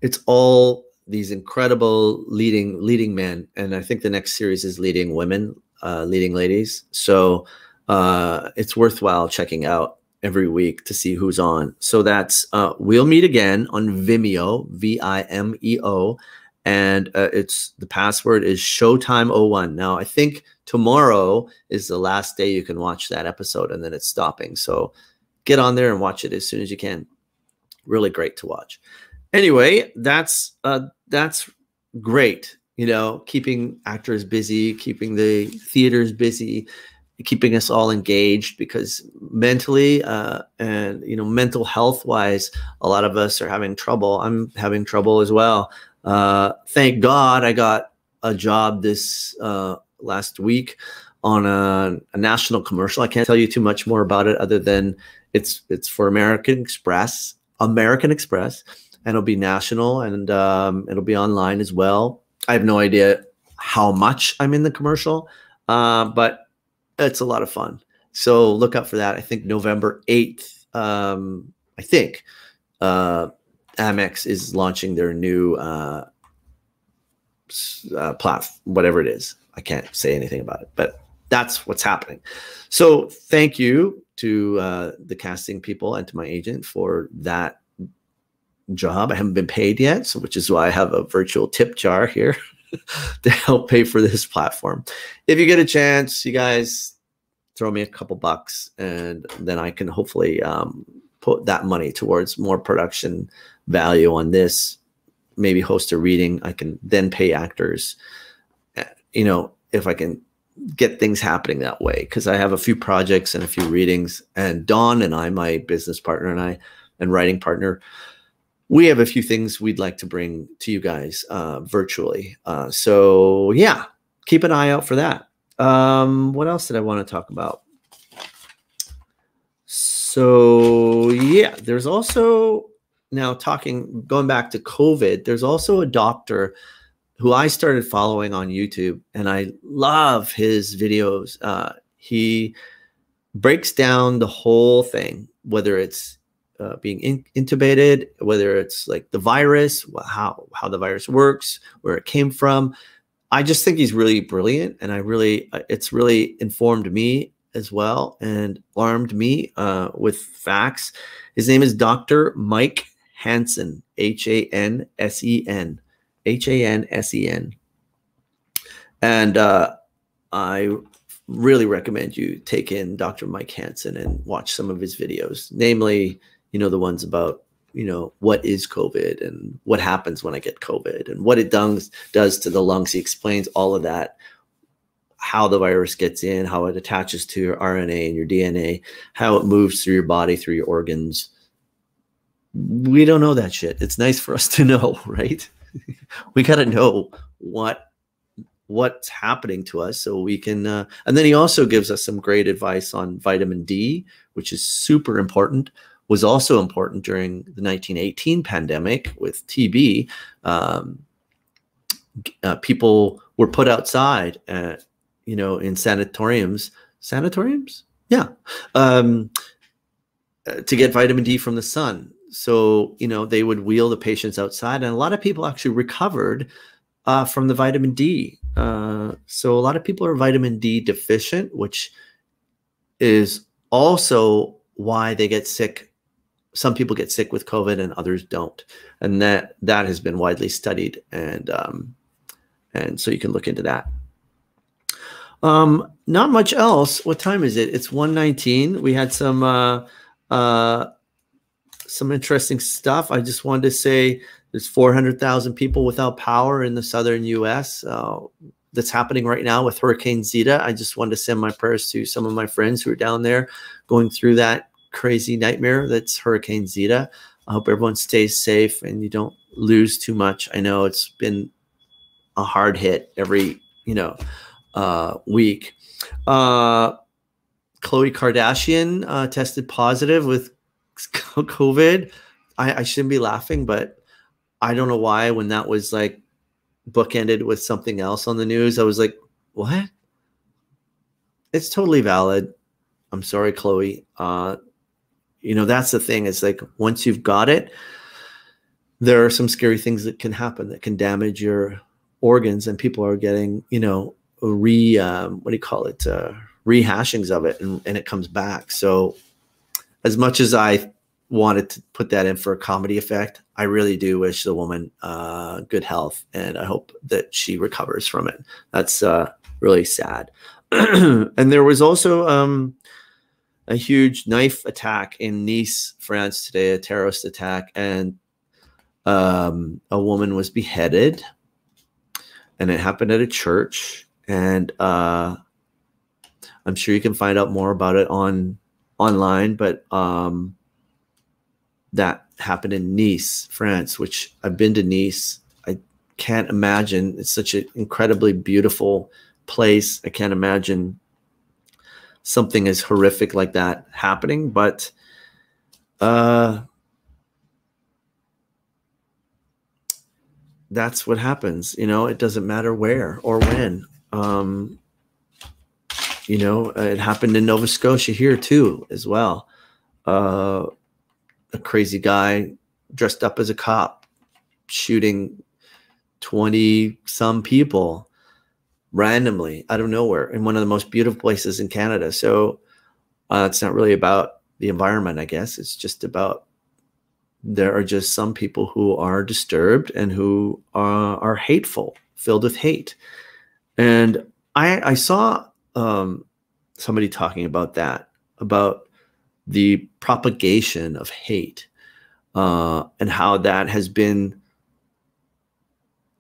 It's all these incredible leading men, and I think the next series is leading women, leading ladies. So it's worthwhile checking out every week to see who's on. So that's We'll Meet Again on Vimeo, Vimeo, and the password is Showtime01. Now I think tomorrow is the last day you can watch that episode, and then it's stopping. So get on there and watch it as soon as you can. Really great to watch. Anyway, that's great. You know, keeping actors busy, keeping the theaters busy, keeping us all engaged, because mentally and, you know, mental health wise, a lot of us are having trouble. I'm having trouble as well. Thank God I got a job this last week on a national commercial. I can't tell you too much more about it other than it's for American Express, and it'll be national, and it'll be online as well. I have no idea how much I'm in the commercial, but it's a lot of fun. So look out for that. I think November 8th, I think Amex is launching their new platform, whatever it is. I can't say anything about it, but that's what's happening. So thank you to the casting people and to my agent for that job. I haven't been paid yet, so which is why I have a virtual tip jar here to help pay for this platform. If you get a chance, you guys throw me a couple bucks, and then I can hopefully put that money towards more production value on this. Maybe host a reading. I can then pay actors, you know, if I can get things happening that way, because I have a few projects and a few readings, and Dawn and I, my business partner and writing partner, we have a few things we'd like to bring to you guys virtually. So yeah, keep an eye out for that. What else did I want to talk about? So yeah, there's also now going back to COVID, there's also a doctor who I started following on YouTube, and I love his videos. He breaks down the whole thing, whether it's being intubated, whether it's like the virus, how the virus works, where it came from. I just think he's really brilliant, and it's really informed me as well and armed me with facts. His name is Dr. Mike Hansen, Hansen, Hansen. And I really recommend you take in Dr. Mike Hansen and watch some of his videos, namely, you know, the ones about, you know, what is COVID and what happens when I get COVID and what it does to the lungs. He explains all of that, how the virus gets in, how it attaches to your RNA and your DNA, how it moves through your body, through your organs. We don't know that shit. It's nice for us to know, right? We got to know what's happening to us so we can, and then he also gives us some great advice on vitamin D, which is super important, was also important during the 1918 pandemic with TB. People were put outside, you know, in sanatoriums, yeah, to get vitamin D from the sun. So, you know, they would wheel the patients outside, and a lot of people actually recovered from the vitamin D. So a lot of people are vitamin D deficient, which is also why they get sick. Some people get sick with COVID and others don't. And that has been widely studied. And so you can look into that. Not much else. What time is it? It's 1:19. We had some interesting stuff. I just wanted to say there's 400,000 people without power in the southern U.S. That's happening right now with Hurricane Zeta. I just wanted to send my prayers to some of my friends who are down there going through that crazy nightmare that's Hurricane Zeta. I hope everyone stays safe and you don't lose too much. I know it's been a hard hit every, you know, week. Khloe Kardashian tested positive with COVID. I shouldn't be laughing, but I don't know why when that was like bookended with something else on the news, I was like, what? It's totally valid. I'm sorry, Khloe. You know, that's the thing. It's like once you've got it, there are some scary things that can happen that can damage your organs, and people are getting, you know, what do you call it? Rehashings of it, and it comes back. So as much as I wanted to put that in for a comedy effect, I really do wish the woman good health, and I hope that she recovers from it. That's really sad. And there was also a huge knife attack in Nice, France today, a terrorist attack, and a woman was beheaded, and it happened at a church. And I'm sure you can find out more about it online, but that happened in Nice, France, which I've been to Nice. I can't imagine. It's such an incredibly beautiful place. I can't imagine something as horrific like that happening, but that's what happens. You know, it doesn't matter where or when. You know, it happened in Nova Scotia here too, as well. A crazy guy dressed up as a cop shooting 20 some people randomly out of nowhere in one of the most beautiful places in Canada. So it's not really about the environment, I guess. It's just about, there are just some people who are disturbed and who are hateful, filled with hate. And I saw somebody talking about that, about the propagation of hate, and how that has been,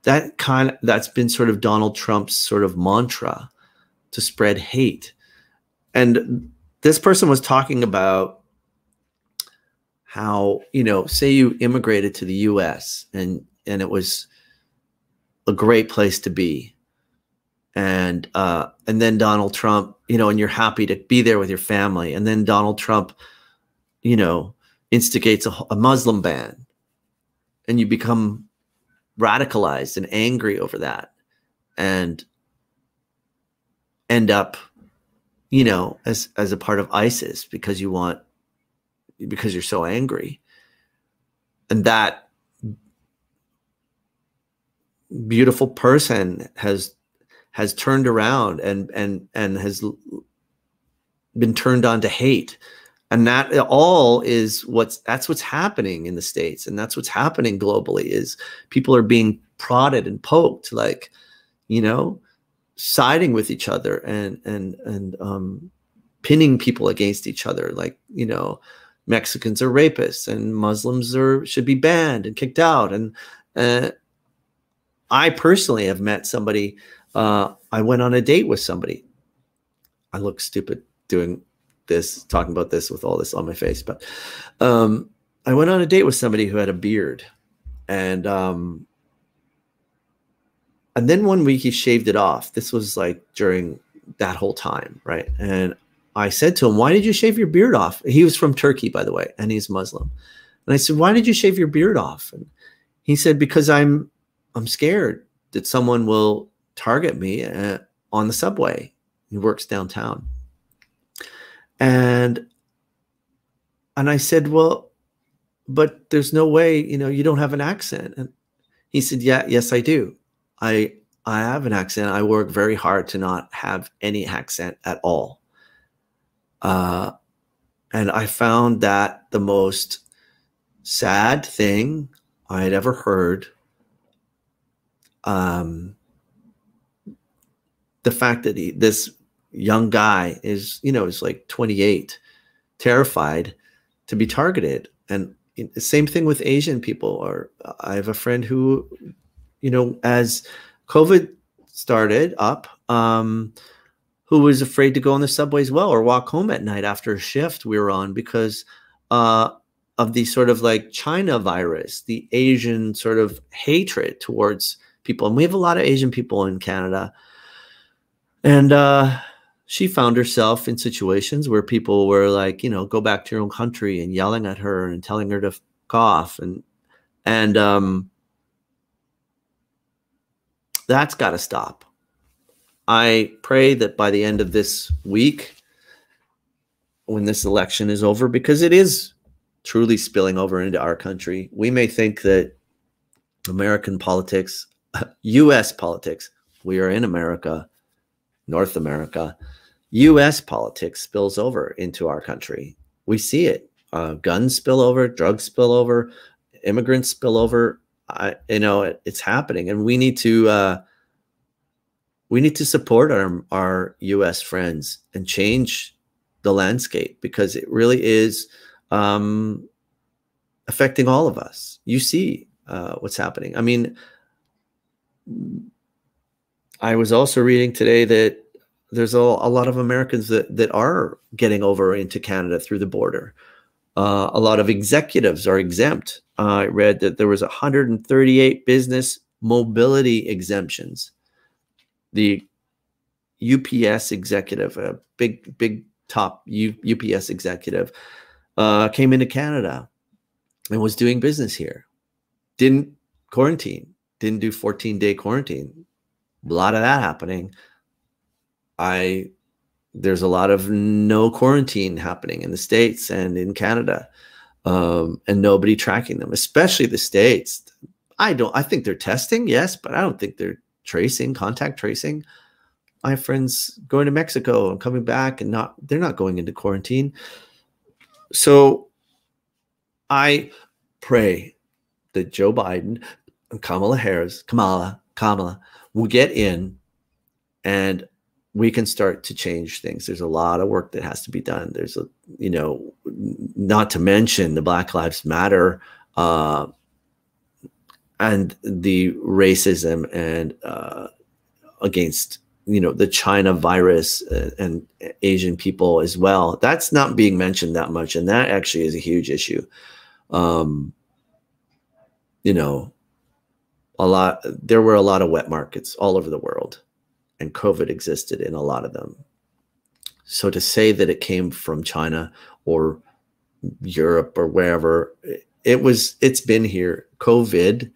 that's been sort of Donald Trump's sort of mantra, to spread hate. And this person was talking about how, you know, say you immigrated to the US and it was a great place to be. And then Donald Trump, you know, and you're happy to be there with your family. And then Donald Trump, you know, instigates a Muslim ban, and you become radicalized and angry over that, and end up, you know, as a part of ISIS because you're so angry. And that beautiful person has turned around and has been turned on to hate. And that all is that's what's happening in the States, and that's what's happening globally, is people are being prodded and poked, like, you know, siding with each other and pinning people against each other, like, you know, Mexicans are rapists and Muslims should be banned and kicked out. And I personally have met somebody. I went on a date with somebody. I look stupid doing this, talking about this with all this on my face, but I went on a date with somebody who had a beard, and then one week he shaved it off. This was like during that whole time, right? And I said to him, "Why did you shave your beard off?" He was from Turkey, by the way, and he's Muslim. And I said, "Why did you shave your beard off?" And he said, "Because I'm scared that someone will target me on the subway." He works downtown. And I said, "Well, but there's no way, you know, you don't have an accent." And he said, yes, I do. I have an accent. I work very hard to not have any accent at all. And I found that the most sad thing I had ever heard. The fact that this young guy is, you know, is like 28, terrified to be targeted. And the same thing with Asian people. Or I have a friend who, you know, as COVID started up, who was afraid to go on the subway as well, or walk home at night after a shift we were on, because of the sort of like China virus, the Asian sort of hatred towards people. And we have a lot of Asian people in Canada. And she found herself in situations where people were like, you know, go back to your own country, and yelling at her and telling her to f off, and that's got to stop. I pray that by the end of this week, when this election is over, because it is truly spilling over into our country, we may think that American politics, U.S. politics, we are in America, North America, U.S. politics spills over into our country. We see it. Guns spill over, drugs spill over, immigrants spill over. You know, it's happening, and we need to support our U.S. friends and change the landscape, because it really is affecting all of us. You see what's happening. I mean, I was also reading today that there's a lot of Americans that are getting over into Canada through the border. A lot of executives are exempt. I read that there was 138 business mobility exemptions. The UPS executive, a big top UPS executive, came into Canada and was doing business here. Didn't quarantine, didn't do 14-day quarantine. A lot of that happening. There's a lot of no quarantine happening in the States and in Canada, and nobody tracking them, especially the States. I think they're testing, yes, but I don't think they're tracing, contact tracing. I have friends going to Mexico and coming back, and they're not going into quarantine. So I pray that Joe Biden and Kamala will get in, and we can start to change things. There's a lot of work that has to be done. There's not to mention the Black Lives Matter and the racism and against, the China virus and Asian people as well. That's not being mentioned that much, and that actually is a huge issue. There were a lot of wet markets all over the world, and COVID existed in a lot of them. So to say that it came from China or Europe or wherever, it's been here. COVID,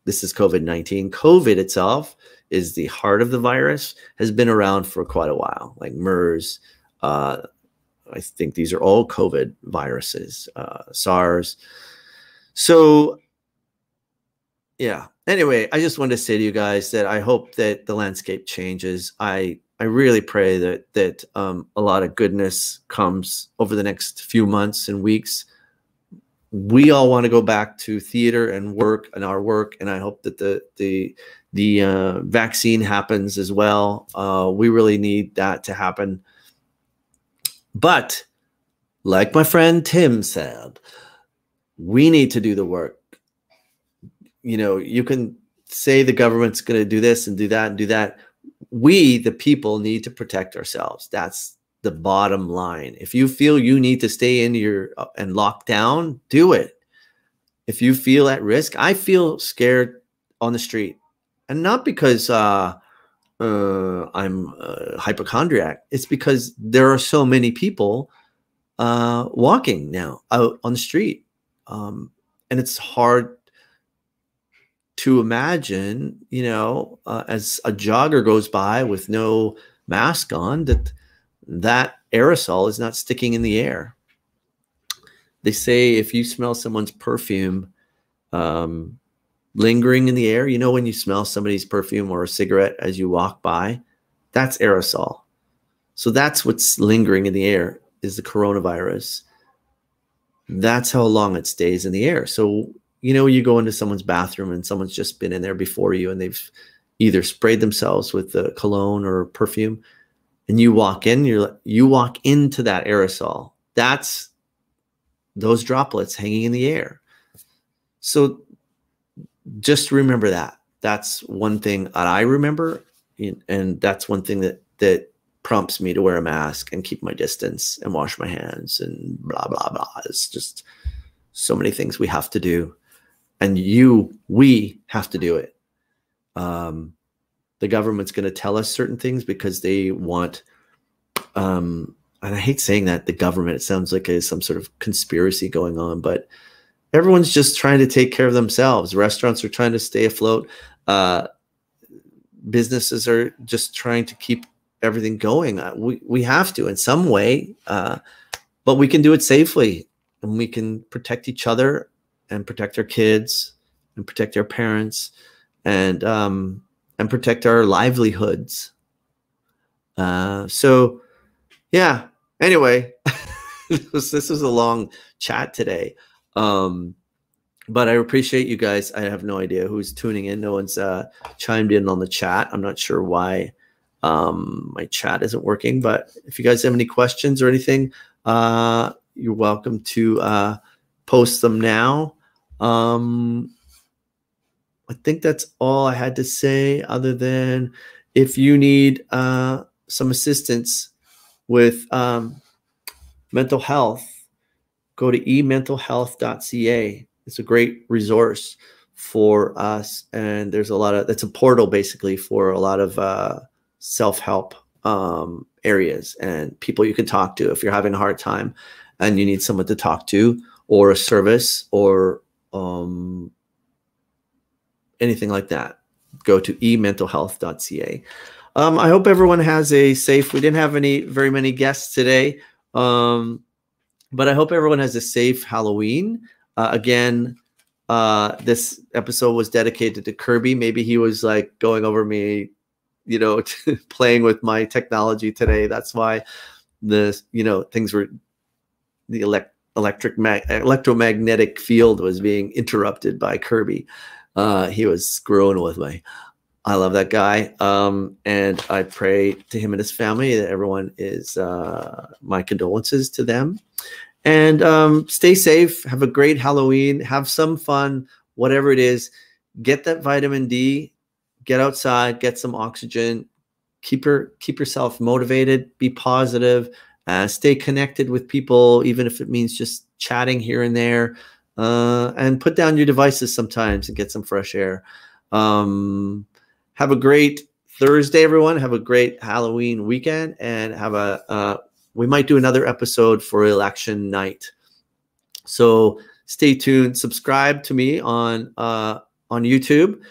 this is COVID-19. COVID itself is the heart of the virus, has been around for quite a while, like MERS. I think these are all COVID viruses, SARS. So yeah. Anyway, I just wanted to say to you guys that I hope that the landscape changes. I really pray that a lot of goodness comes over the next few months and weeks. We all want to go back to theater and work and our work, and I hope that the vaccine happens as well. We really need that to happen. But like my friend Tim said, we need to do the work. You can say the government's going to do this and do that and do that. We, the people, need to protect ourselves. That's the bottom line. If you feel you need to stay in and lock down, do it. If you feel at risk, I feel scared on the street, and not because I'm a hypochondriac. It's because there are so many people walking now out on the street, and it's hard to imagine, as a jogger goes by with no mask on, that aerosol is not sticking in the air. They say if you smell someone's perfume lingering in the air, when you smell somebody's perfume or a cigarette as you walk by, that's aerosol. So that's what's lingering in the air, is the coronavirus. That's how long it stays in the air. So you go into someone's bathroom and someone's just been in there before you, and they've either sprayed themselves with the cologne or perfume, and you walk in, you walk into that aerosol. That's those droplets hanging in the air. So just remember that. That's one thing that I remember, and that's one thing that prompts me to wear a mask and keep my distance and wash my hands and blah, blah, blah. It's just so many things we have to do. And we have to do it. the government's going to tell us certain things because they want, and I hate saying that, the government, it sounds like there's some sort of conspiracy going on, but everyone's just trying to take care of themselves. Restaurants are trying to stay afloat. Businesses are just trying to keep everything going. We have to in some way, but we can do it safely, and we can protect each other and protect our kids and protect our parents and protect our livelihoods. So yeah, anyway, this was a long chat today. But I appreciate you guys. I have no idea who's tuning in. No one's chimed in on the chat. I'm not sure why my chat isn't working, but if you guys have any questions or anything, you're welcome to post them now. I think that's all I had to say, other than if you need some assistance with mental health, go to ementalhealth.ca. It's a great resource for us, and there's a lot of, it's a portal basically for a lot of self-help areas and people you can talk to if you're having a hard time and you need someone to talk to, or a service, or anything like that. Go to ementalhealth.ca. I hope everyone has a safe, we didn't have very many guests today, but I hope everyone has a safe Halloween. Again, this episode was dedicated to Kirby. Maybe he was like going over me, you know, playing with my technology today. That's why the, you know, things were, the electromagnetic field was being interrupted by Kirby. He was screwing with me. I love that guy. And I pray to him and his family that everyone is, my condolences to them. And stay safe. Have a great Halloween. Have some fun, whatever it is. Get that vitamin D. Get outside. Get some oxygen. Keep yourself motivated. Be positive. Stay connected with people, even if it means just chatting here and there. And put down your devices sometimes and get some fresh air. Have a great Thursday, everyone. Have a great Halloween weekend, and have a we might do another episode for election night. So stay tuned. Subscribe to me on YouTube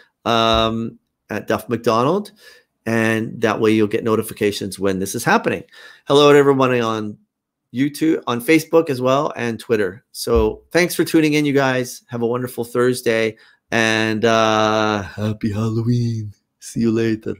at Duff McDonald, and that way you'll get notifications when this is happening. Hello to everybody on YouTube, on Facebook as well, and Twitter. So thanks for tuning in, you guys. Have a wonderful Thursday, and happy Halloween. See you later.